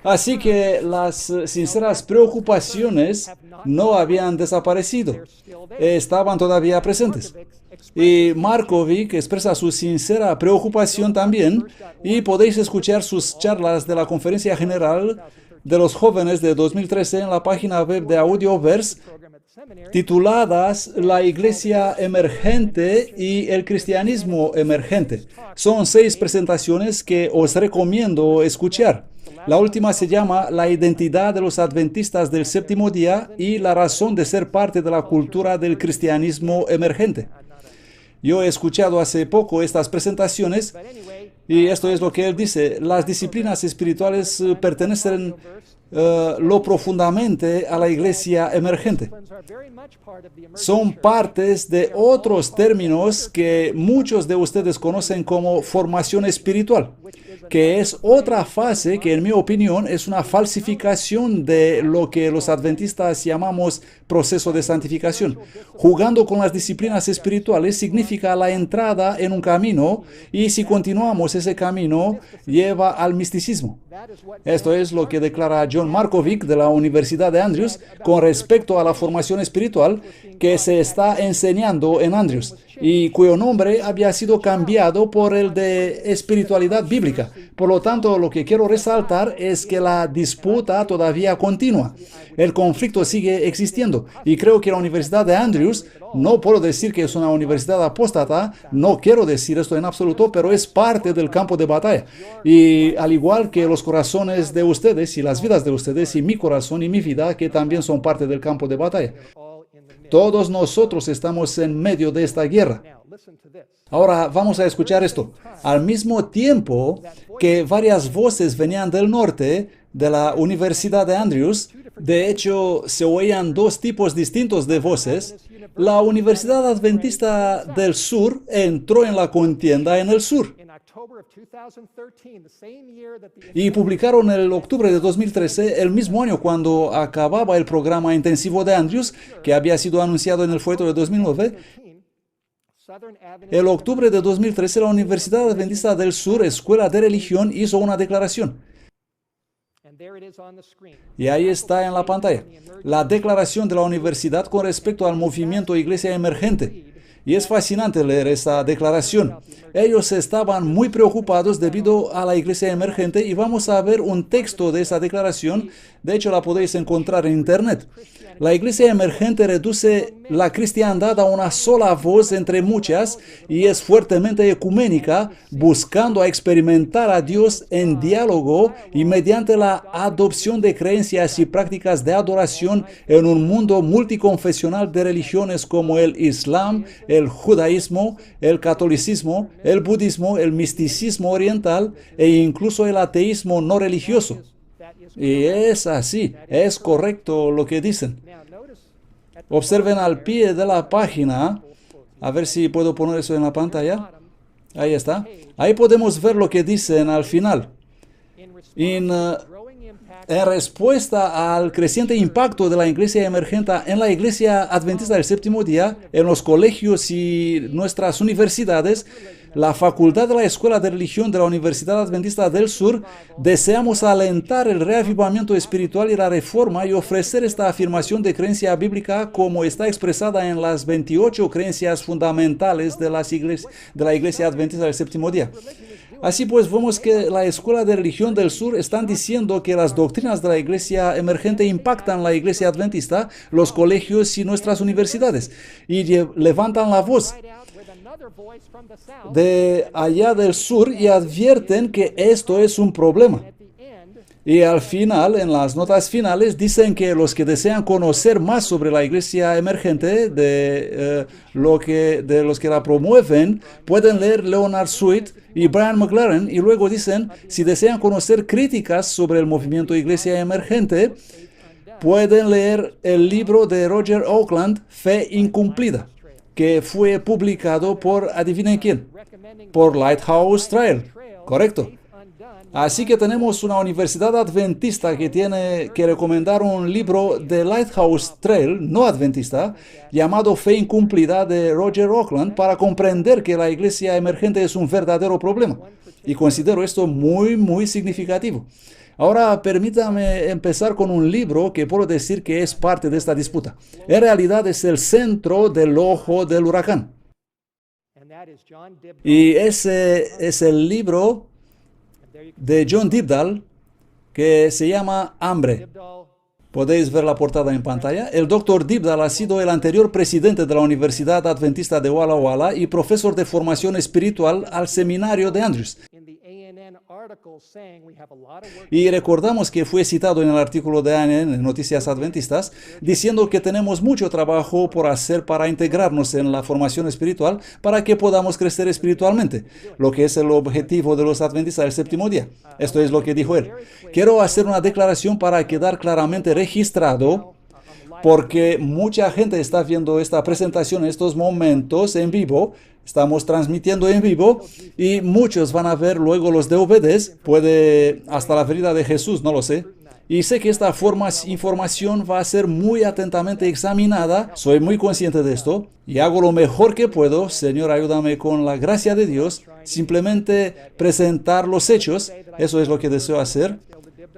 Así que las sinceras preocupaciones no habían desaparecido, estaban todavía presentes. Y Markovic expresa su sincera preocupación también, y podéis escuchar sus charlas de la Conferencia General de los Jóvenes de 2013 en la página web de Audioverse, tituladas La Iglesia Emergente y el Cristianismo Emergente. Son 6 presentaciones que os recomiendo escuchar. La última se llama La identidad de los adventistas del séptimo día y la razón de ser parte de la cultura del cristianismo emergente. Yo he escuchado hace poco estas presentaciones y esto es lo que él dice. Las disciplinas espirituales pertenecen lo profundamente a la iglesia emergente. Son partes de otros términos que muchos de ustedes conocen como formación espiritual, que es otra fase que en mi opinión es una falsificación de lo que los adventistas llamamos proceso de santificación. Jugando con las disciplinas espirituales significa la entrada en un camino y si continuamos ese camino lleva al misticismo. Esto es lo que declara John Markovic de la Universidad de Andrews con respecto a la formación espiritual que se está enseñando en Andrews y cuyo nombre había sido cambiado por el de espiritualidad bíblica. Por lo tanto, lo que quiero resaltar es que la disputa todavía continúa. El conflicto sigue existiendo y creo que la Universidad de Andrews, no puedo decir que es una universidad apóstata, no quiero decir esto en absoluto, pero es parte del campo de batalla. Y al igual que los corazones de ustedes y las vidas de ustedes y mi corazón y mi vida, que también son parte del campo de batalla. Todos nosotros estamos en medio de esta guerra. Ahora vamos a escuchar esto. Al mismo tiempo que varias voces venían del norte, de la Universidad de Andrews, de hecho se oían 2 tipos distintos de voces, la Universidad Adventista del Sur entró en la contienda en el sur. Y publicaron en el octubre de 2013, el mismo año cuando acababa el programa intensivo de Andrews, que había sido anunciado en el folleto de 2009. El octubre de 2013, la Universidad Adventista del Sur, Escuela de Religión, hizo una declaración. Y ahí está en la pantalla, la declaración de la universidad con respecto al movimiento Iglesia Emergente. Y es fascinante leer esta declaración. Ellos estaban muy preocupados debido a la iglesia emergente y vamos a ver un texto de esa declaración. De hecho, la podéis encontrar en internet. La iglesia emergente reduce la cristiandad a una sola voz entre muchas y es fuertemente ecuménica, buscando a experimentar a Dios en diálogo y mediante la adopción de creencias y prácticas de adoración en un mundo multiconfesional de religiones como el Islam, el judaísmo, el catolicismo, el budismo, el misticismo oriental e incluso el ateísmo no religioso. Y es así, es correcto lo que dicen. Observen al pie de la página, a ver si puedo poner eso en la pantalla. Ahí está. Ahí podemos ver lo que dicen al final. En respuesta al creciente impacto de la iglesia emergente en la iglesia adventista del séptimo día, en los colegios y nuestras universidades, la Facultad de la Escuela de Religión de la Universidad Adventista del Sur, deseamos alentar el reavivamiento espiritual y la reforma y ofrecer esta afirmación de creencia bíblica como está expresada en las 28 creencias fundamentales de la Iglesia Adventista del séptimo día. Así pues, vemos que la Escuela de Religión del Sur están diciendo que las doctrinas de la Iglesia emergente impactan la Iglesia Adventista, los colegios y nuestras universidades, y levantan la voz de allá del sur y advierten que esto es un problema. Y al final, en las notas finales, dicen que los que desean conocer más sobre la iglesia emergente, de los que la promueven, pueden leer Leonard Sweet y Brian McLaren, y luego dicen, si desean conocer críticas sobre el movimiento Iglesia Emergente, pueden leer el libro de Roger Oakland, Fe Incumplida, que fue publicado por, adivinen quién, por Lighthouse Trail, correcto. Así que tenemos una universidad adventista que tiene que recomendar un libro de Lighthouse Trail, no adventista, llamado Fe Incumplida de Roger Oakland, para comprender que la iglesia emergente es un verdadero problema. Y considero esto muy, muy significativo. Ahora permítame empezar con un libro que puedo decir que es parte de esta disputa. En realidad es el centro del ojo del huracán. Y ese es el libro de John Dibdall, que se llama Hambre. Podéis ver la portada en pantalla. El Dr. Dibdall ha sido el anterior presidente de la Universidad Adventista de Walla Walla y profesor de formación espiritual al seminario de Andrews. Y recordamos que fue citado en el artículo de ANN en Noticias Adventistas, diciendo que tenemos mucho trabajo por hacer para integrarnos en la formación espiritual para que podamos crecer espiritualmente, lo que es el objetivo de los adventistas del séptimo día. Esto es lo que dijo él. Quiero hacer una declaración para quedar claramente registrado, porque mucha gente está viendo esta presentación en estos momentos en vivo. Estamos transmitiendo en vivo y muchos van a ver luego los DVDs, puede hasta la venida de Jesús, no lo sé. Y sé que esta información va a ser muy atentamente examinada, soy muy consciente de esto y hago lo mejor que puedo. Señor, ayúdame con la gracia de Dios, simplemente presentar los hechos, eso es lo que deseo hacer.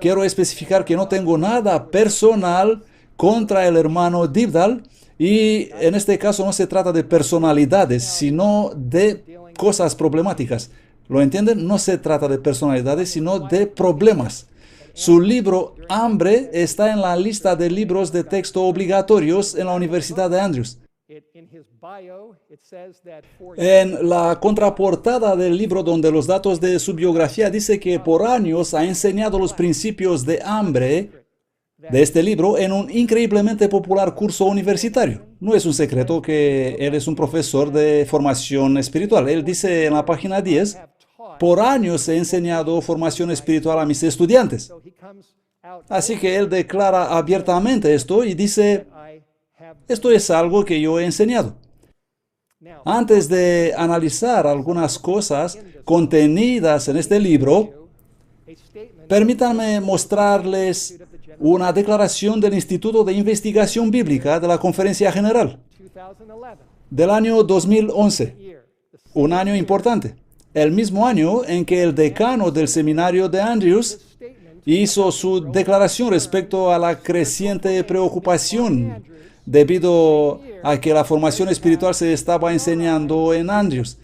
Quiero especificar que no tengo nada personal contra el hermano Dibdall. Y en este caso no se trata de personalidades, sino de cosas problemáticas. ¿Lo entienden? No se trata de personalidades, sino de problemas. Su libro Hambre está en la lista de libros de texto obligatorios en la Universidad de Andrews. En la contraportada del libro, donde los datos de su biografía dice que por años ha enseñado los principios de hambre de este libro en un increíblemente popular curso universitario. No es un secreto que él es un profesor de formación espiritual. Él dice en la página 10, por años he enseñado formación espiritual a mis estudiantes. Así que él declara abiertamente esto y dice, esto es algo que yo he enseñado. Antes de analizar algunas cosas contenidas en este libro, permítanme mostrarles una declaración del Instituto de Investigación Bíblica de la Conferencia General del año 2011, un año importante, el mismo año en que el decano del seminario de Andrews hizo su declaración respecto a la creciente preocupación debido a que la formación espiritual se estaba enseñando en Andrews.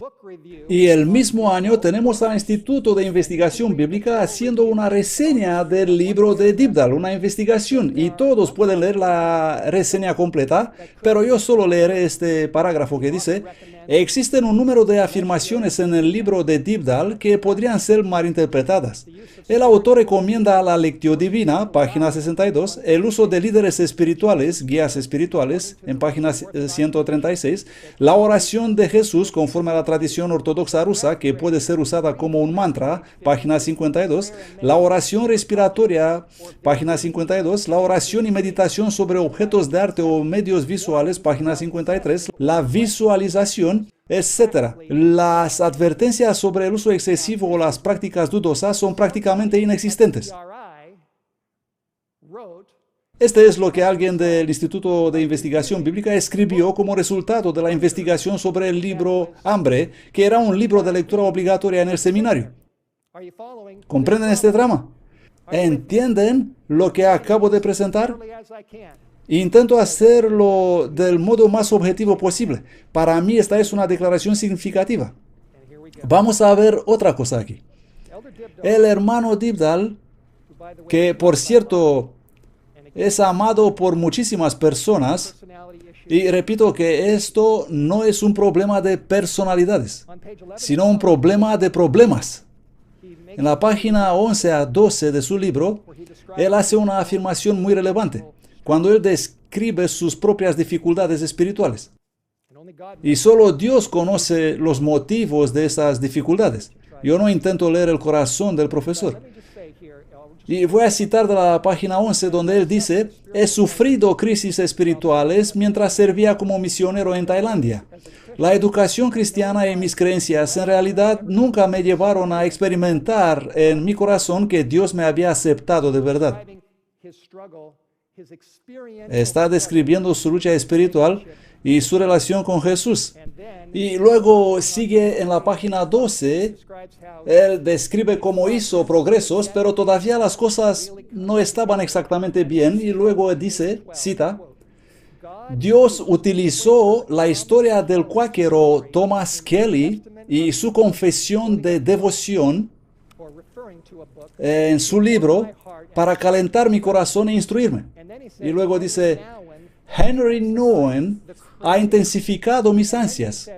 Y el mismo año tenemos al Instituto de Investigación Bíblica haciendo una reseña del libro de Dybdahl, una investigación, y todos pueden leer la reseña completa, pero yo solo leeré este parágrafo que dice: existen un número de afirmaciones en el libro de Dybdahl que podrían ser malinterpretadas. El autor recomienda a la Lectio Divina, página 62, el uso de líderes espirituales, guías espirituales, en página 136, la oración de Jesús conforme a la tradición ortodoxa rusa, que puede ser usada como un mantra, página 52, la oración respiratoria, página 52, la oración y meditación sobre objetos de arte o medios visuales, página 53, la visualización, etc. Las advertencias sobre el uso excesivo o las prácticas dudosas son prácticamente inexistentes. Este es lo que alguien del Instituto de Investigación Bíblica escribió como resultado de la investigación sobre el libro Hambre, que era un libro de lectura obligatoria en el seminario. ¿Comprenden este drama? ¿Entienden lo que acabo de presentar? Intento hacerlo del modo más objetivo posible. Para mí esta es una declaración significativa. Vamos a ver otra cosa aquí. El hermano Dybdahl, que por cierto es amado por muchísimas personas, y repito que esto no es un problema de personalidades, sino un problema de problemas. En la página 11 a 12 de su libro, él hace una afirmación muy relevante, cuando él describe sus propias dificultades espirituales. Y solo Dios conoce los motivos de esas dificultades. Yo no intento leer el corazón del profesor. Y voy a citar de la página 11 donde él dice: he sufrido crisis espirituales mientras servía como misionero en Tailandia. La educación cristiana y mis creencias en realidad nunca me llevaron a experimentar en mi corazón que Dios me había aceptado de verdad. Está describiendo su lucha espiritual y su relación con Jesús. Y luego sigue en la página 12, él describe cómo hizo progresos, pero todavía las cosas no estaban exactamente bien. Y luego dice, cita: Dios utilizó la historia del cuáquero Thomas Kelly y su confesión de devoción en su libro para calentar mi corazón e instruirme. Y luego dice: Henry Nouwen ha intensificado mis ansias.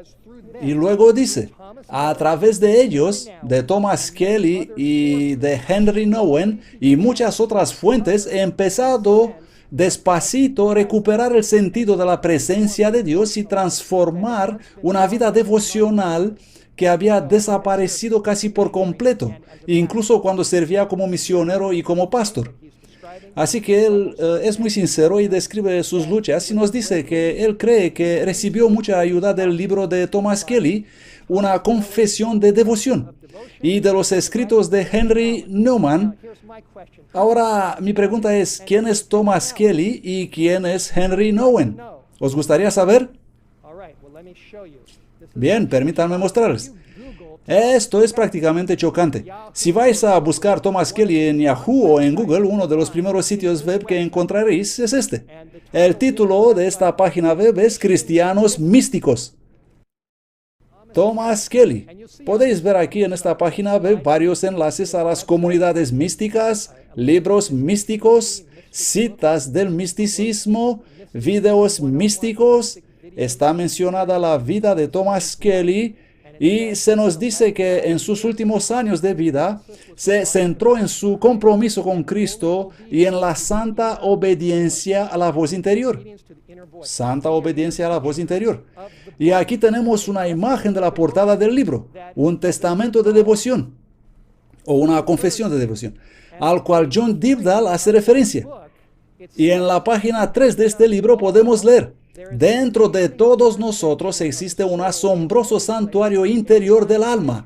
Y luego dice: a través de ellos, de Thomas Kelly y de Henry Nouwen y muchas otras fuentes, he empezado despacito a recuperar el sentido de la presencia de Dios y transformar una vida devocional que había desaparecido casi por completo, incluso cuando servía como misionero y como pastor. Así que él es muy sincero y describe sus luchas y nos dice que él cree que recibió mucha ayuda del libro de Thomas Kelly, una confesión de devoción, y de los escritos de Henry Nouwen. Ahora, mi pregunta es: ¿quién es Thomas Kelly y quién es Henry Nouwen? ¿Os gustaría saber? Bien, permítanme mostrarles. Esto es prácticamente chocante. Si vais a buscar Thomas Kelly en Yahoo o en Google, uno de los primeros sitios web que encontraréis es este. El título de esta página web es Cristianos Místicos. Thomas Kelly. Podéis ver aquí en esta página web varios enlaces a las comunidades místicas, libros místicos, citas del misticismo, videos místicos. Está mencionada la vida de Thomas Kelly y se nos dice que en sus últimos años de vida se centró en su compromiso con Cristo y en la santa obediencia a la voz interior. Santa obediencia a la voz interior. Y aquí tenemos una imagen de la portada del libro, un testamento de devoción, o una confesión de devoción, al cual John Dybdahl hace referencia. Y en la página 3 de este libro podemos leer: dentro de todos nosotros existe un asombroso santuario interior del alma,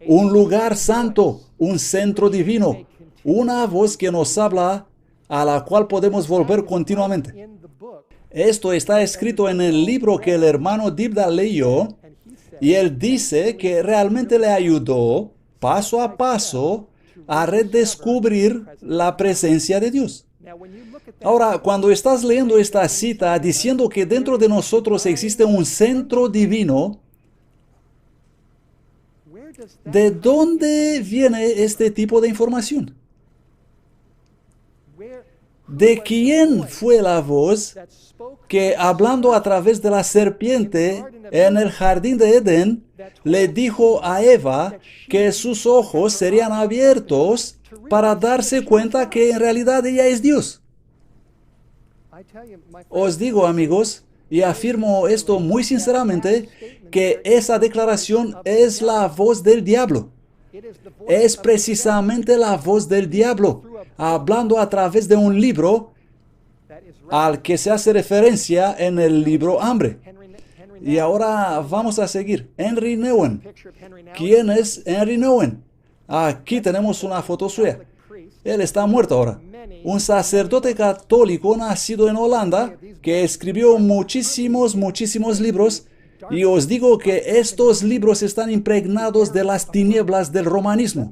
un lugar santo, un centro divino, una voz que nos habla, a la cual podemos volver continuamente. Esto está escrito en el libro que el hermano Dybdahl leyó, y él dice que realmente le ayudó, paso a paso, a redescubrir la presencia de Dios. Ahora, cuando estás leyendo esta cita diciendo que dentro de nosotros existe un centro divino, ¿de dónde viene este tipo de información? ¿De quién fue la voz que, hablando a través de la serpiente en el jardín de Edén, le dijo a Eva que sus ojos serían abiertos para darse cuenta que en realidad ella es Dios? Os digo, amigos, y afirmo esto muy sinceramente, que esa declaración es la voz del diablo. Es precisamente la voz del diablo, hablando a través de un libro al que se hace referencia en el libro Hambre. Y ahora vamos a seguir. Henry Nouwen. ¿Quién es Henry Nouwen? Aquí tenemos una foto suya. Él está muerto ahora. Un sacerdote católico nacido en Holanda que escribió muchísimos libros. Y os digo que estos libros están impregnados de las tinieblas del romanismo,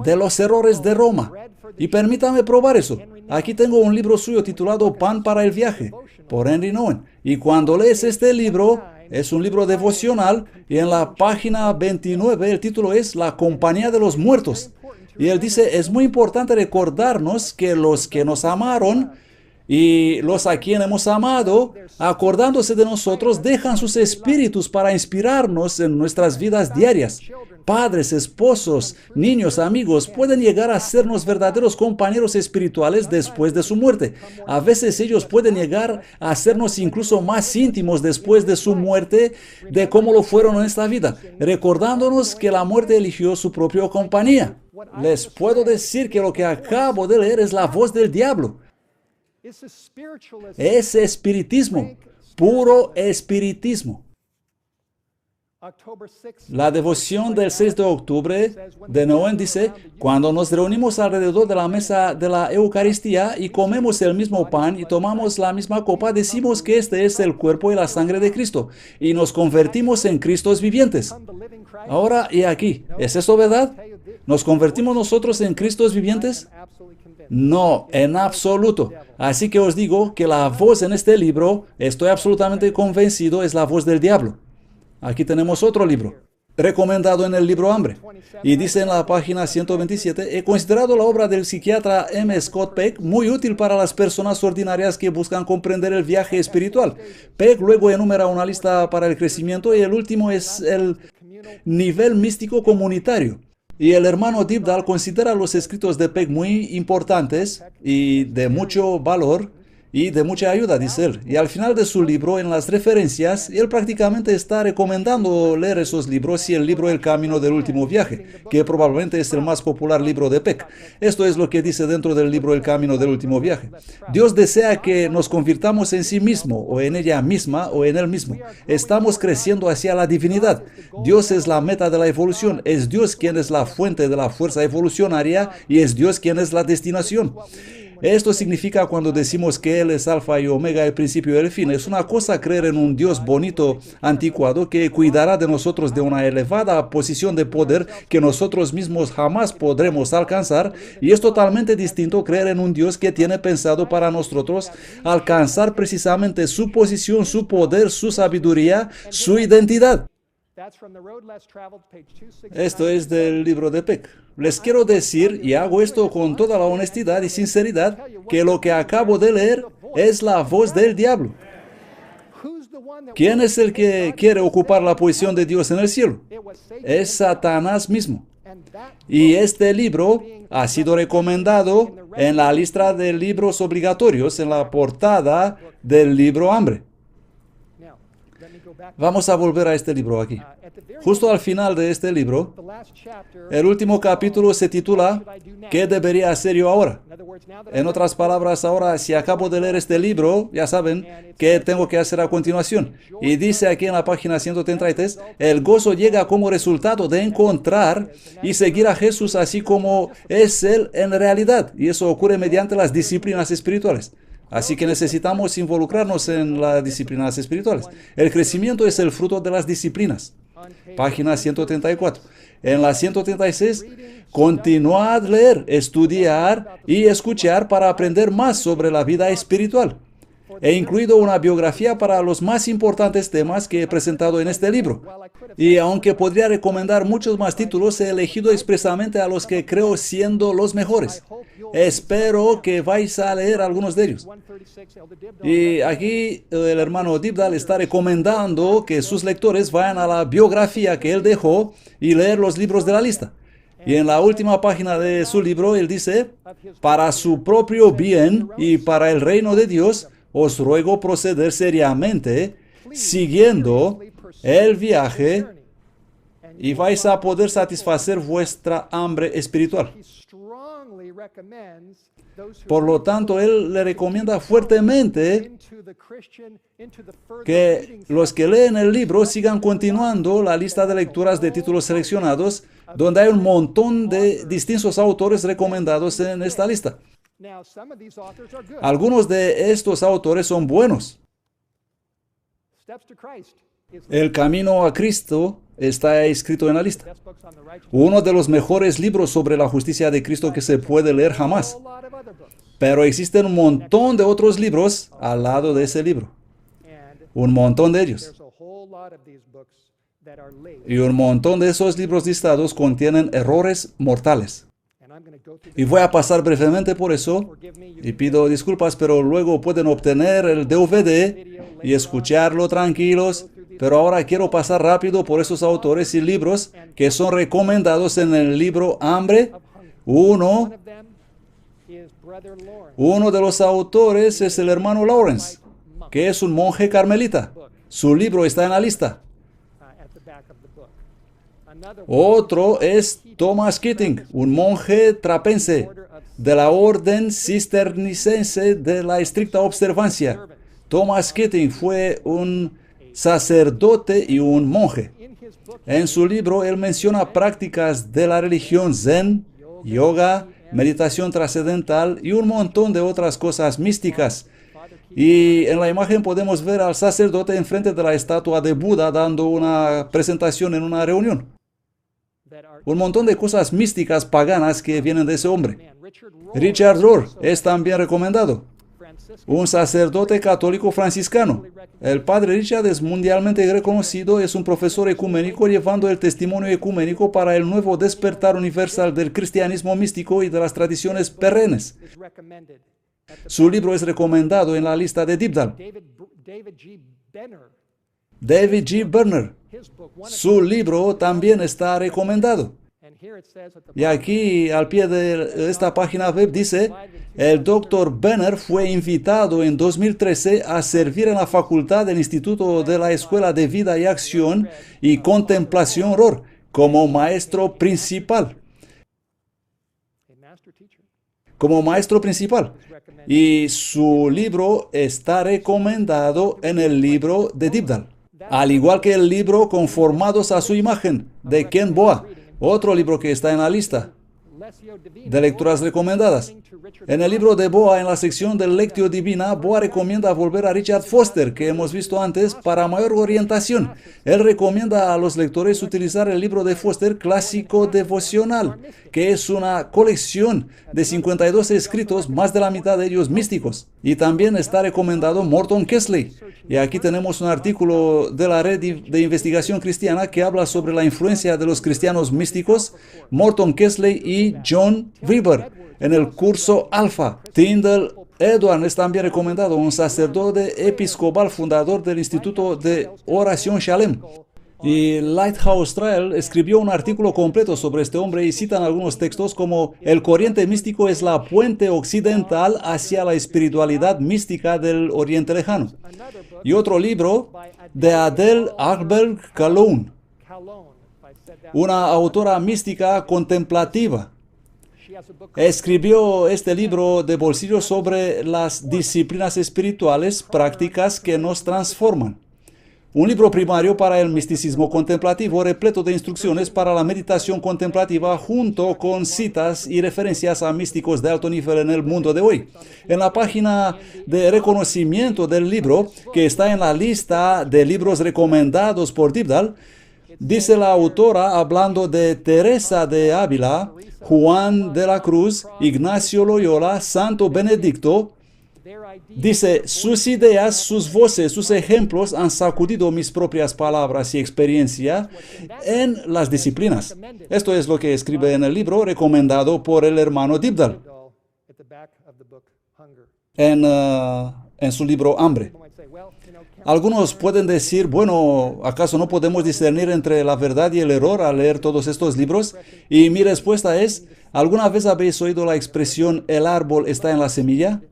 de los errores de Roma. Y permítame probar eso. Aquí tengo un libro suyo titulado Pan para el viaje, por Henry Nouwen. Y cuando lees este libro, es un libro devocional, y en la página 29 el título es La compañía de los muertos. Y él dice, es muy importante recordarnos que los que nos amaron y los a quien hemos amado, acordándose de nosotros, dejan sus espíritus para inspirarnos en nuestras vidas diarias. Padres, esposos, niños, amigos, pueden llegar a sernos verdaderos compañeros espirituales después de su muerte. A veces ellos pueden llegar a hacernos incluso más íntimos después de su muerte de cómo lo fueron en esta vida, recordándonos que la muerte eligió su propia compañía. Les puedo decir que lo que acabo de leer es la voz del diablo. Es espiritismo, puro espiritismo. La devoción del 6 de octubre de Nouwen dice, cuando nos reunimos alrededor de la mesa de la Eucaristía y comemos el mismo pan y tomamos la misma copa, decimos que este es el cuerpo y la sangre de Cristo, y nos convertimos en Cristos vivientes. Ahora y aquí, ¿es eso verdad? ¿Nos convertimos nosotros en Cristos vivientes? No, en absoluto. Así que os digo que la voz en este libro, estoy absolutamente convencido, es la voz del diablo. Aquí tenemos otro libro, recomendado en el libro Hambre. Y dice en la página 127, he considerado la obra del psiquiatra M. Scott Peck muy útil para las personas ordinarias que buscan comprender el viaje espiritual. Peck luego enumera una lista para el crecimiento y el último es el nivel místico comunitario. Y el hermano Dybdahl considera los escritos de Peck muy importantes y de mucho valor y de mucha ayuda, dice él. Y al final de su libro, en las referencias, él prácticamente está recomendando leer esos libros y el libro El Camino del Último Viaje, que probablemente es el más popular libro de Peck. Esto es lo que dice dentro del libro El Camino del Último Viaje. Dios desea que nos convirtamos en sí mismo, o en ella misma, o en él mismo. Estamos creciendo hacia la divinidad. Dios es la meta de la evolución. Es Dios quien es la fuente de la fuerza evolucionaria y es Dios quien es la destinación. Esto significa cuando decimos que Él es alfa y omega, el principio y el fin. Es una cosa creer en un Dios bonito, anticuado, que cuidará de nosotros de una elevada posición de poder que nosotros mismos jamás podremos alcanzar. Y es totalmente distinto creer en un Dios que tiene pensado para nosotros alcanzar precisamente su posición, su poder, su sabiduría, su identidad. Esto es del libro de Peck. Les quiero decir, y hago esto con toda la honestidad y sinceridad, que lo que acabo de leer es la voz del diablo. ¿Quién es el que quiere ocupar la posición de Dios en el cielo? Es Satanás mismo. Y este libro ha sido recomendado en la lista de libros obligatorios en la portada del libro Hambre. Vamos a volver a este libro aquí. Justo al final de este libro, el último capítulo se titula ¿Qué debería hacer yo ahora? En otras palabras, ahora si acabo de leer este libro, ya saben qué tengo que hacer a continuación. Y dice aquí en la página 133, el gozo llega como resultado de encontrar y seguir a Jesús así como es Él en realidad. Y eso ocurre mediante las disciplinas espirituales. Así que necesitamos involucrarnos en las disciplinas espirituales. El crecimiento es el fruto de las disciplinas. página 134. En la 136, continuad leer, estudiar y escuchar para aprender más sobre la vida espiritual. He incluido una biografía para los más importantes temas que he presentado en este libro. Y aunque podría recomendar muchos más títulos, he elegido expresamente a los que creo siendo los mejores. Espero que vais a leer algunos de ellos. Y aquí el hermano Dybdahl está recomendando que sus lectores vayan a la biografía que él dejó y leer los libros de la lista. Y en la última página de su libro, él dice, para su propio bien y para el reino de Dios, os ruego proceder seriamente, siguiendo el viaje, y vais a poder satisfacer vuestra hambre espiritual. Por lo tanto, él le recomienda fuertemente que los que leen el libro sigan continuando la lista de lecturas de títulos seleccionados, donde hay un montón de distintos autores recomendados en esta lista. Algunos de estos autores son buenos. El camino a Cristo está escrito en la lista. Uno de los mejores libros sobre la justicia de Cristo que se puede leer jamás. Pero existen un montón de otros libros al lado de ese libro. Un montón de ellos. Y un montón de esos libros listados contienen errores mortales. Y voy a pasar brevemente por eso, y pido disculpas, pero luego pueden obtener el DVD y escucharlo tranquilos. Pero ahora quiero pasar rápido por esos autores y libros que son recomendados en el libro Hambre. Uno de los autores es el hermano Lawrence, que es un monje carmelita. Su libro está en la lista. Otro es Thomas Keating, un monje trapense de la orden cisterciense de la estricta observancia. Thomas Keating fue un sacerdote y un monje. En su libro él menciona prácticas de la religión zen, yoga, meditación trascendental y un montón de otras cosas místicas. Y en la imagen podemos ver al sacerdote enfrente de la estatua de Buda dando una presentación en una reunión. Un montón de cosas místicas paganas que vienen de ese hombre. Richard Rohr es también recomendado. Un sacerdote católico franciscano. El padre Richard es mundialmente reconocido, es un profesor ecuménico llevando el testimonio ecuménico para el nuevo despertar universal del cristianismo místico y de las tradiciones perennes. Su libro es recomendado en la lista de Dybdahl. David G. Benner. Su libro también está recomendado. Y aquí, al pie de esta página web, dice, el Dr. Benner fue invitado en 2013 a servir en la facultad del Instituto de la Escuela de Vida y Acción y Contemplación Rohr como maestro principal. Y su libro está recomendado en el libro de Dybdahl. Al igual que el libro Conformados a su imagen, de Ken Boa, otro libro que está en la lista de lecturas recomendadas. En el libro de Boa, en la sección de Lectio Divina, Boa recomienda volver a Richard Foster, que hemos visto antes, para mayor orientación. Él recomienda a los lectores utilizar el libro de Foster Clásico Devocional, que es una colección de 52 escritos, más de la mitad de ellos místicos. Y también está recomendado Morton Kesley. Y aquí tenemos un artículo de la red de investigación cristiana que habla sobre la influencia de los cristianos místicos, Morton Kesley y John Weber, en el curso Alpha. Tyndall Edwards es también recomendado, un sacerdote episcopal fundador del Instituto de Oración Shalem. Y Lighthouse Trial escribió un artículo completo sobre este hombre y citan algunos textos como el corriente místico es la puente occidental hacia la espiritualidad mística del Oriente Lejano. Y otro libro de Adele Ahlberg Calhoun, una autora mística contemplativa. Escribió este libro de bolsillo sobre las disciplinas espirituales, prácticas que nos transforman. Un libro primario para el misticismo contemplativo repleto de instrucciones para la meditación contemplativa junto con citas y referencias a místicos de alto nivel en el mundo de hoy. En la página de reconocimiento del libro, que está en la lista de libros recomendados por Dybdahl, Dice la autora hablando de Teresa de Ávila, Juan de la Cruz, Ignacio Loyola, Santo Benedicto. Dice, sus ideas, sus voces, sus ejemplos han sacudido mis propias palabras y experiencia en las disciplinas. Esto es lo que escribe en el libro recomendado por el hermano Dibdal en su libro Hambre. Algunos pueden decir, bueno, ¿acaso no podemos discernir entre la verdad y el error al leer todos estos libros? Y mi respuesta es, ¿alguna vez habéis oído la expresión el árbol está en la semilla?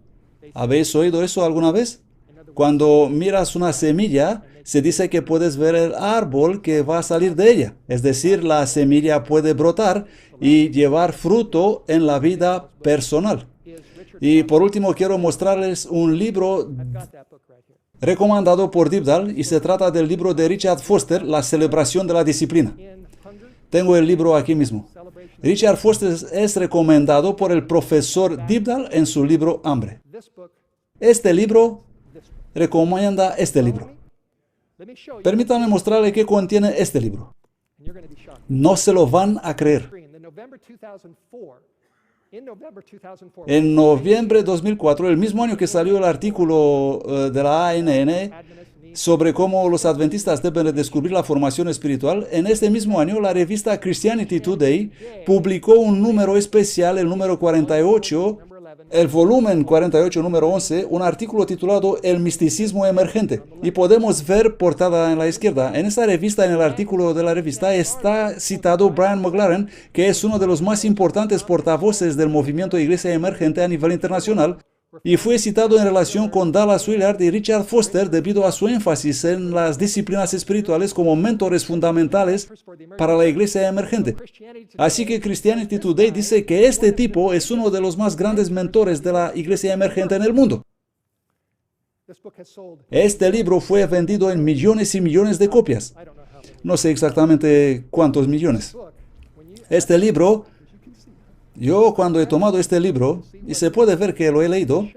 ¿Habéis oído eso alguna vez? Cuando miras una semilla, se dice que puedes ver el árbol que va a salir de ella. Es decir, la semilla puede brotar y llevar fruto en la vida personal. Y por último, quiero mostrarles un libro recomendado por Dibdal y se trata del libro de Richard Foster, La celebración de la disciplina. Tengo el libro aquí mismo. Richard Foster es recomendado por el profesor Dibdal en su libro Hambre. Este libro recomienda este libro. Permítanme mostrarle qué contiene este libro. No se lo van a creer. En noviembre de 2004, el mismo año que salió el artículo de la ANN sobre cómo los adventistas deben descubrir la formación espiritual, en este mismo año la revista Christianity Today publicó un número especial, el número 48, el volumen 48, número 11, un artículo titulado El misticismo emergente. Y podemos ver portada en la izquierda. En esta revista, en el artículo de la revista, está citado Brian McLaren, que es uno de los más importantes portavoces del movimiento Iglesia Emergente a nivel internacional, y fue citado en relación con Dallas Willard y Richard Foster debido a su énfasis en las disciplinas espirituales como mentores fundamentales para la iglesia emergente. Así que Christianity Today dice que este tipo es uno de los más grandes mentores de la iglesia emergente en el mundo. Este libro fue vendido en millones y millones de copias. No sé exactamente cuántos millones. Este libro, yo cuando he tomado este libro, y se puede ver que lo he leído,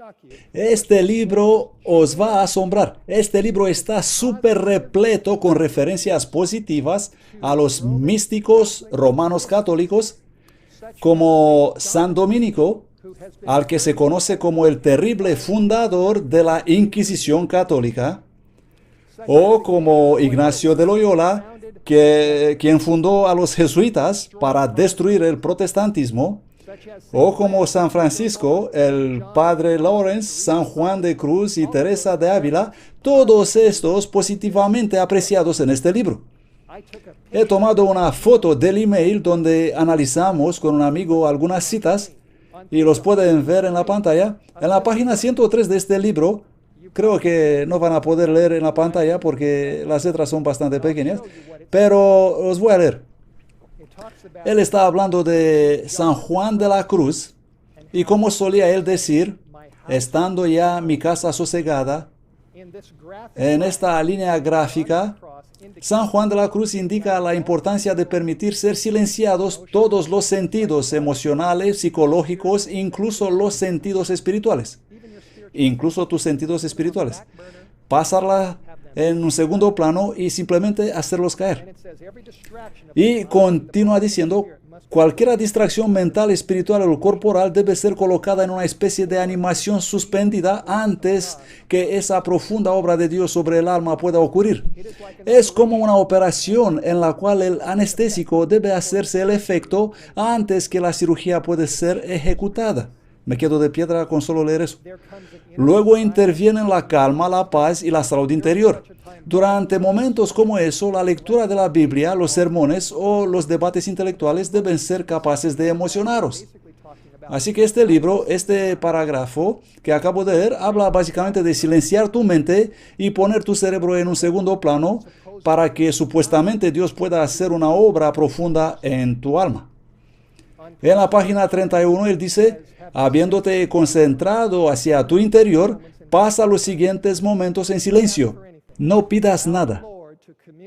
este libro os va a asombrar. Este libro está súper repleto con referencias positivas a los místicos romanos católicos, como San Dominico, al que se conoce como el terrible fundador de la Inquisición católica, o como Ignacio de Loyola, quien fundó a los jesuitas para destruir el protestantismo, o como San Francisco, el Padre Lawrence, San Juan de Cruz y Teresa de Ávila, todos estos positivamente apreciados en este libro. He tomado una foto del email donde analizamos con un amigo algunas citas y los pueden ver en la pantalla. En la página 103 de este libro, creo que no van a poder leer en la pantalla porque las letras son bastante pequeñas, pero os voy a leer. Él está hablando de San Juan de la Cruz y como solía él decir, estando ya mi casa sosegada, en esta línea gráfica, San Juan de la Cruz indica la importancia de permitir ser silenciados todos los sentidos emocionales, psicológicos, incluso los sentidos espirituales. Incluso tus sentidos espirituales. Pasarla en un segundo plano y simplemente hacerlos caer. Y continúa diciendo, cualquier distracción mental, espiritual o corporal debe ser colocada en una especie de animación suspendida antes que esa profunda obra de Dios sobre el alma pueda ocurrir. Es como una operación en la cual el anestésico debe hacerse el efecto antes que la cirugía pueda ser ejecutada. Me quedo de piedra con solo leer eso. Luego intervienen la calma, la paz y la salud interior. Durante momentos como eso, la lectura de la Biblia, los sermones o los debates intelectuales deben ser capaces de emocionaros. Así que este libro, este parágrafo que acabo de leer, habla básicamente de silenciar tu mente y poner tu cerebro en un segundo plano para que supuestamente Dios pueda hacer una obra profunda en tu alma. En la página 31 él dice, habiéndote concentrado hacia tu interior, pasa los siguientes momentos en silencio. No pidas nada.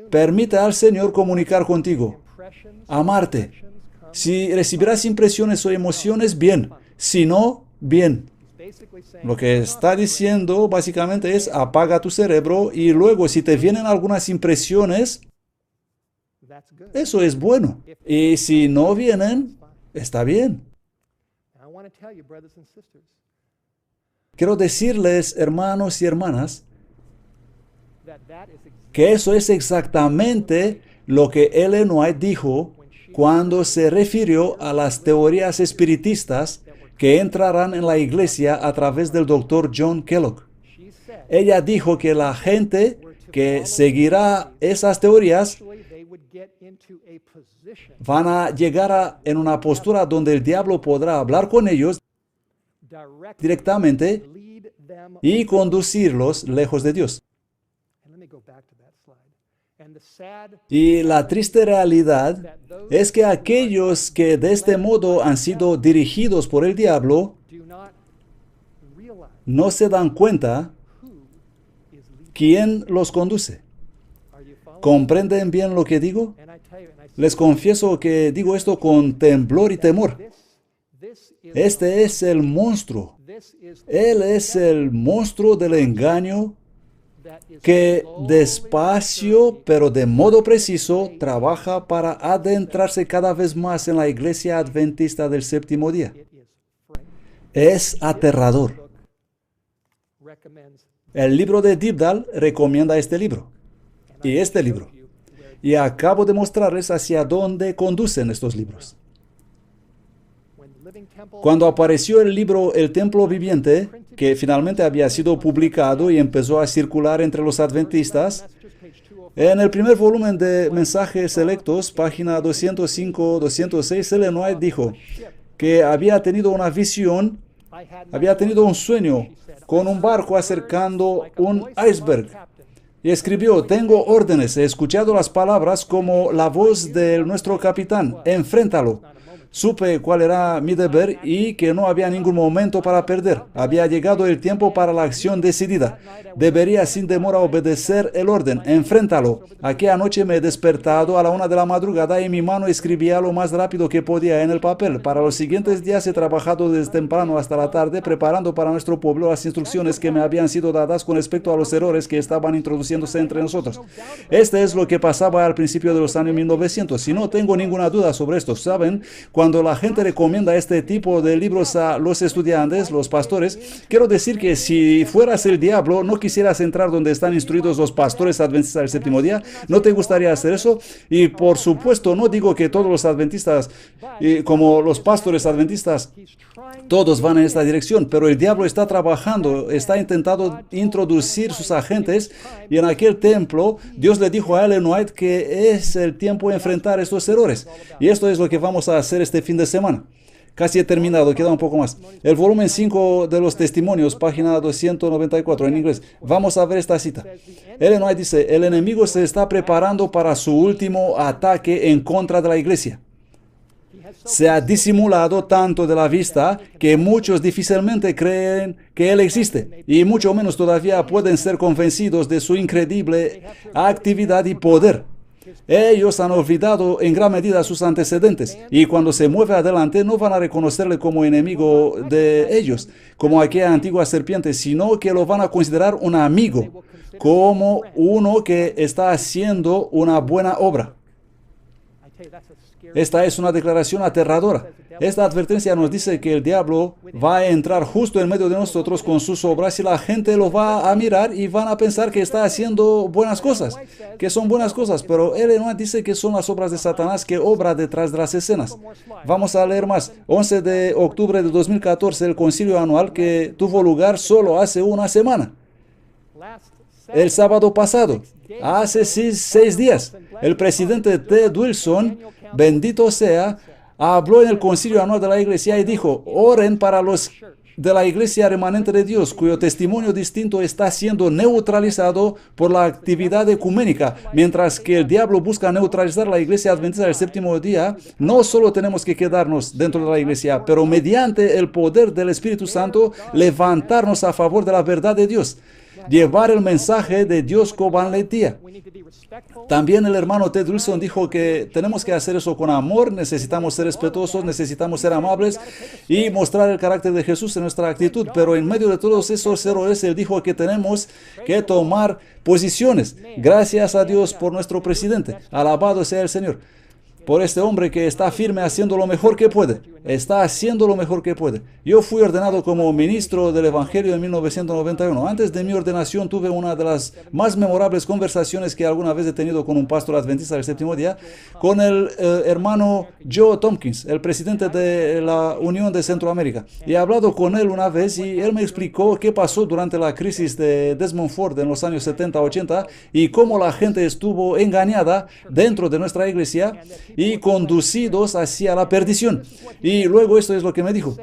Permite al Señor comunicar contigo. Amarte. Si recibirás impresiones o emociones, bien. Si no, bien. Lo que está diciendo básicamente es apaga tu cerebro y luego si te vienen algunas impresiones, Eso es bueno. Y si no vienen, está bien. Quiero decirles, hermanos y hermanas, que eso es exactamente lo que Ellen White dijo cuando se refirió a las teorías espiritistas que entrarán en la iglesia a través del Dr. John Kellogg. Ella dijo que la gente que seguirá esas teorías van a llegar en una postura donde el diablo podrá hablar con ellos directamente y conducirlos lejos de Dios. Y la triste realidad es que aquellos que de este modo han sido dirigidos por el diablo no se dan cuenta quién los conduce. ¿Comprenden bien lo que digo? Les confieso que digo esto con temblor y temor. Este es el monstruo. Él es el monstruo del engaño que despacio, pero de modo preciso, trabaja para adentrarse cada vez más en la iglesia adventista del séptimo día. Es aterrador. El libro de Dibdal recomienda este libro y este libro. Y acabo de mostrarles hacia dónde conducen estos libros. Cuando apareció el libro El Templo Viviente, que finalmente había sido publicado y empezó a circular entre los adventistas, en el primer volumen de Mensajes Selectos, página 205-206, Ellen White dijo que había tenido una visión, había tenido un sueño con un barco acercando un iceberg. Y escribió: tengo órdenes, he escuchado las palabras como la voz de nuestro capitán, enfréntalo. Supe cuál era mi deber y que no había ningún momento para perder. Había llegado el tiempo para la acción decidida. Debería sin demora obedecer el orden. Enfréntalo. Aquella noche me he despertado a la 1 de la madrugada y mi mano escribía lo más rápido que podía en el papel. Para los siguientes días he trabajado desde temprano hasta la tarde preparando para nuestro pueblo las instrucciones que me habían sido dadas con respecto a los errores que estaban introduciéndose entre nosotros. Este es lo que pasaba al principio de los años 1900. Y no tengo ninguna duda sobre esto. ¿Saben? Cuando la gente recomienda este tipo de libros a los estudiantes, los pastores, quiero decir que si fueras el diablo, no quisieras entrar donde están instruidos los pastores adventistas del séptimo día. ¿No te gustaría hacer eso? Y por supuesto, no digo que todos los adventistas, como los pastores adventistas, todos van en esta dirección, pero el diablo está trabajando, está intentando introducir sus agentes, y en aquel templo Dios le dijo a Ellen White que es el tiempo de enfrentar estos errores. Y esto es lo que vamos a hacer este fin de semana. Casi he terminado, queda un poco más. El volumen 5 de los testimonios, página 294 en inglés. Vamos a ver esta cita. Ellen White dice: el enemigo se está preparando para su último ataque en contra de la iglesia. Se ha disimulado tanto de la vista que muchos difícilmente creen que Él existe, y mucho menos todavía pueden ser convencidos de su increíble actividad y poder. Ellos han olvidado en gran medida sus antecedentes, y cuando se mueve adelante no van a reconocerle como enemigo de ellos, como aquella antigua serpiente, sino que lo van a considerar un amigo, como uno que está haciendo una buena obra. Esta es una declaración aterradora. Esta advertencia nos dice que el diablo va a entrar justo en medio de nosotros con sus obras y la gente lo va a mirar y van a pensar que está haciendo buenas cosas, que son buenas cosas, pero Ellen White dice que son las obras de Satanás que obra detrás de las escenas. Vamos a leer más. 11 de octubre de 2014, el concilio anual que tuvo lugar solo hace una semana. El sábado pasado, hace 6 días, el presidente Ted Wilson, bendito sea, habló en el concilio anual de la iglesia y dijo: oren para los de la iglesia remanente de Dios, cuyo testimonio distinto está siendo neutralizado por la actividad ecuménica. Mientras que el diablo busca neutralizar la iglesia adventista del séptimo día, no solo tenemos que quedarnos dentro de la iglesia, pero mediante el poder del Espíritu Santo, levantarnos a favor de la verdad de Dios. llevar el mensaje de Dios con valentía. También el hermano Ted Wilson dijo que tenemos que hacer eso con amor, necesitamos ser respetuosos, necesitamos ser amables y mostrar el carácter de Jesús en nuestra actitud. Pero en medio de todos esos errores, él dijo que tenemos que tomar posiciones. Gracias a Dios por nuestro presidente. Alabado sea el Señor. Por este hombre que está firme haciendo lo mejor que puede. Está haciendo lo mejor que puede. Yo fui ordenado como ministro del Evangelio en 1991. Antes de mi ordenación tuve una de las más memorables conversaciones que alguna vez he tenido con un pastor adventista del séptimo día, con el hermano Joe Tompkins, el presidente de la Unión de Centroamérica. Y he hablado con él una vez y él me explicó qué pasó durante la crisis de Desmond Ford en los años 70-80 y cómo la gente estuvo engañada dentro de nuestra iglesia y conducidos hacia la perdición. Y luego esto es lo que me dijo.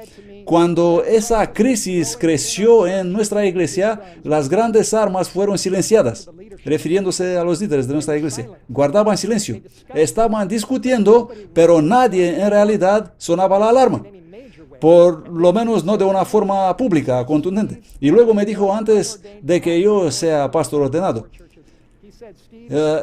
Cuando esa crisis creció en nuestra iglesia, las grandes armas fueron silenciadas, refiriéndose a los líderes de nuestra iglesia. Guardaban silencio, estaban discutiendo, pero nadie en realidad sonaba la alarma. Por lo menos no de una forma pública, contundente. Y luego me dijo, antes de que yo sea pastor ordenado,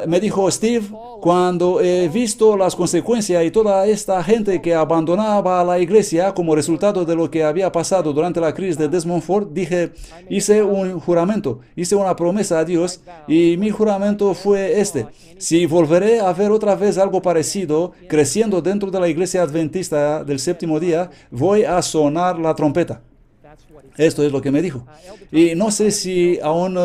me dijo, Steve, cuando he visto las consecuencias y toda esta gente que abandonaba la iglesia como resultado de lo que había pasado durante la crisis de Desmond Ford, hice un juramento, hice una promesa a Dios y mi juramento fue este: si volveré a ver otra vez algo parecido creciendo dentro de la iglesia adventista del séptimo día, voy a sonar la trompeta. Esto es lo que me dijo. Y no sé si aún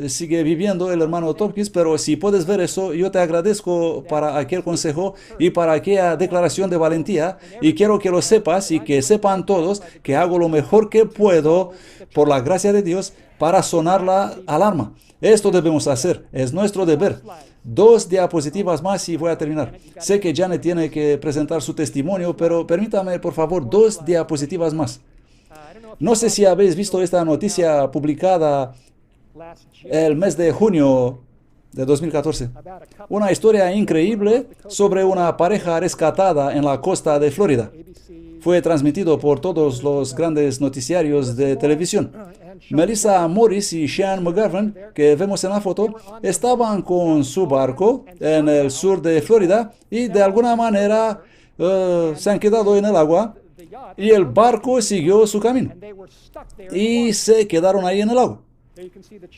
sigue viviendo el hermano Tompkins, pero si puedes ver eso, yo te agradezco para aquel consejo y para aquella declaración de valentía. Y quiero que lo sepas y que sepan todos que hago lo mejor que puedo, por la gracia de Dios, para sonar la alarma. Esto debemos hacer, es nuestro deber. 2 diapositivas más y voy a terminar. Sé que Janet tiene que presentar su testimonio, pero permítame, por favor, 2 diapositivas más. No sé si habéis visto esta noticia publicada el mes de junio de 2014. Una historia increíble sobre una pareja rescatada en la costa de Florida. Fue transmitido por todos los grandes noticiarios de televisión. Melissa Morris y Sean McGovern, que vemos en la foto, estaban con su barco en el sur de Florida y de alguna manera se han quedado en el agua. Y el barco siguió su camino y se quedaron ahí en el agua.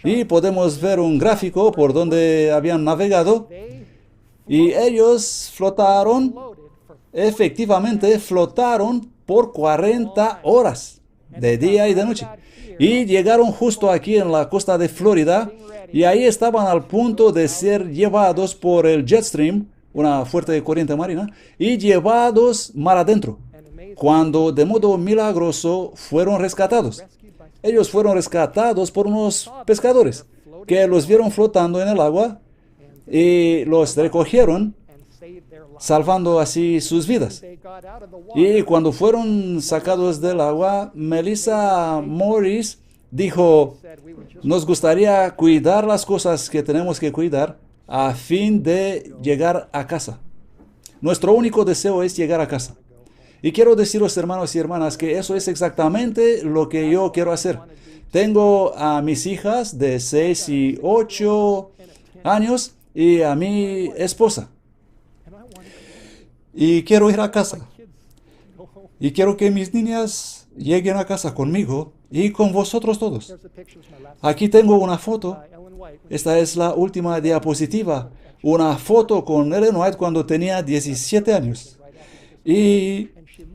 Y podemos ver un gráfico por donde habían navegado y ellos flotaron, efectivamente flotaron por 40 horas, de día y de noche. Y llegaron justo aquí en la costa de Florida y ahí estaban al punto de ser llevados por el jet stream, una fuerte corriente marina, y llevados mar adentro, cuando de modo milagroso fueron rescatados. Ellos fueron rescatados por unos pescadores que los vieron flotando en el agua y los recogieron, salvando así sus vidas. Y cuando fueron sacados del agua, Melissa Morris dijo: nos gustaría cuidar las cosas que tenemos que cuidar a fin de llegar a casa. Nuestro único deseo es llegar a casa. Y quiero deciros, hermanos y hermanas, que eso es exactamente lo que yo quiero hacer. Tengo a mis hijas de 6 y 8 años y a mi esposa. Y quiero ir a casa. Y quiero que mis niñas lleguen a casa conmigo y con vosotros todos. Aquí tengo una foto. Esta es la última diapositiva. Una foto con Ellen White cuando tenía 17 años. Y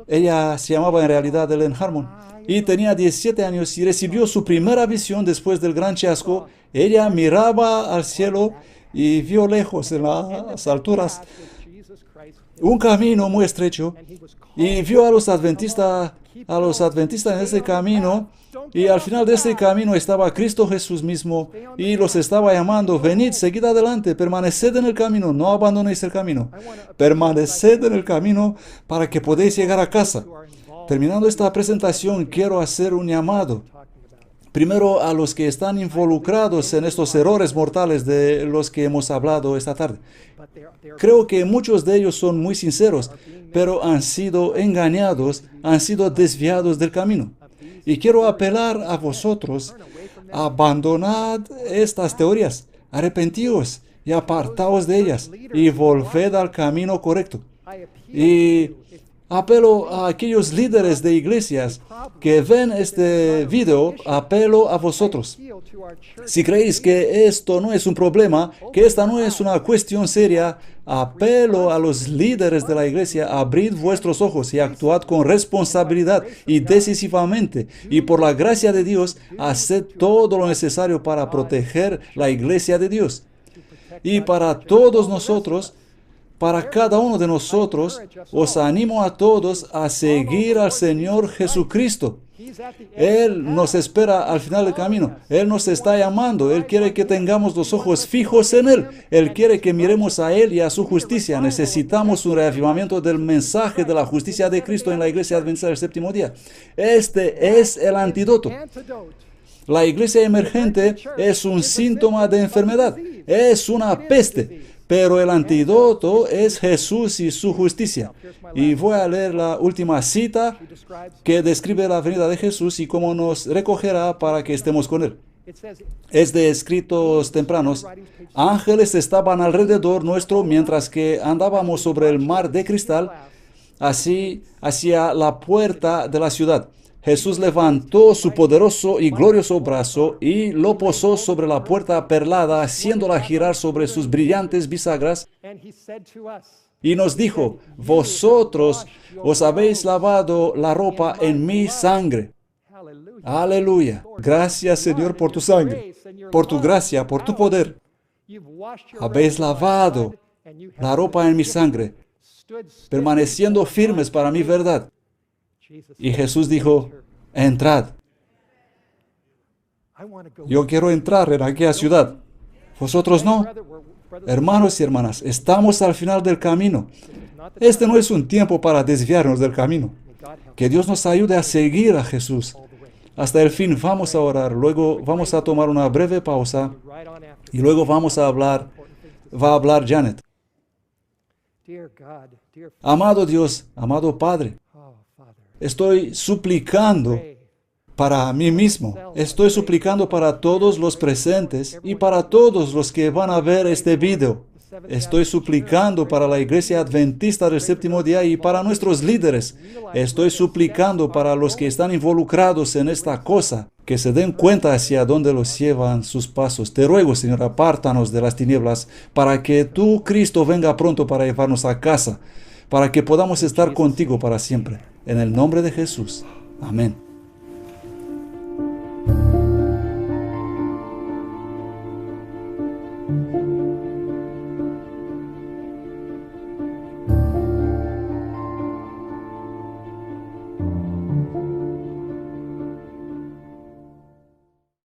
ella se llamaba en realidad Ellen Harmon. Y tenía 17 años y recibió su primera visión después del gran chasco. Ella miraba al cielo y vio lejos en las alturas un camino muy estrecho y vio a los adventistas en ese camino, y al final de ese camino estaba Cristo Jesús mismo y los estaba llamando: venid, seguid adelante, permaneced en el camino, no abandonéis el camino, permaneced en el camino para que podáis llegar a casa. Terminando esta presentación, quiero hacer un llamado. Primero, a los que están involucrados en estos errores mortales de los que hemos hablado esta tarde. Creo que muchos de ellos son muy sinceros, pero han sido engañados, han sido desviados del camino. Y quiero apelar a vosotros abandonad estas teorías, arrepentíos y apartaos de ellas y volved al camino correcto. Y apelo a aquellos líderes de iglesias que ven este video, apelo a vosotros. Si creéis que esto no es un problema, que esta no es una cuestión seria, apelo a los líderes de la iglesia, abrid vuestros ojos y actuad con responsabilidad y decisivamente. Y por la gracia de Dios, haced todo lo necesario para proteger la iglesia de Dios. Y para todos nosotros, para cada uno de nosotros, os animo a todos a seguir al Señor Jesucristo. Él nos espera al final del camino. Él nos está llamando. Él quiere que tengamos los ojos fijos en Él. Él quiere que miremos a Él y a su justicia. Necesitamos un reavivamiento del mensaje de la justicia de Cristo en la iglesia adventista del séptimo día. Este es el antídoto. La iglesia emergente es un síntoma de enfermedad. Es una peste. Pero el antídoto es Jesús y su justicia. Y voy a leer la última cita que describe la venida de Jesús y cómo nos recogerá para que estemos con Él. Es de Escritos Tempranos. Ángeles estaban alrededor nuestro mientras que andábamos sobre el mar de cristal, así hacia la puerta de la ciudad. Jesús levantó su poderoso y glorioso brazo y lo posó sobre la puerta perlada, haciéndola girar sobre sus brillantes bisagras, y nos dijo: vosotros os habéis lavado la ropa en mi sangre. Aleluya. Gracias, Señor, por tu sangre, por tu gracia, por tu poder. Habéis lavado la ropa en mi sangre, permaneciendo firmes para mi verdad. Y Jesús dijo: entrad. Yo quiero entrar en aquella ciudad. Vosotros no. Hermanos y hermanas, estamos al final del camino. Este no es un tiempo para desviarnos del camino. Que Dios nos ayude a seguir a Jesús hasta el fin. Vamos a orar, luego vamos a tomar una breve pausa y luego va a hablar Janet. Amado Dios, amado Padre, estoy suplicando para mí mismo, estoy suplicando para todos los presentes y para todos los que van a ver este video. Estoy suplicando para la Iglesia Adventista del Séptimo Día y para nuestros líderes. Estoy suplicando para los que están involucrados en esta cosa, que se den cuenta hacia dónde los llevan sus pasos. Te ruego, Señor, apártanos de las tinieblas para que tú, Cristo, venga pronto para llevarnos a casa, para que podamos estar contigo para siempre. En el nombre de Jesús. Amén.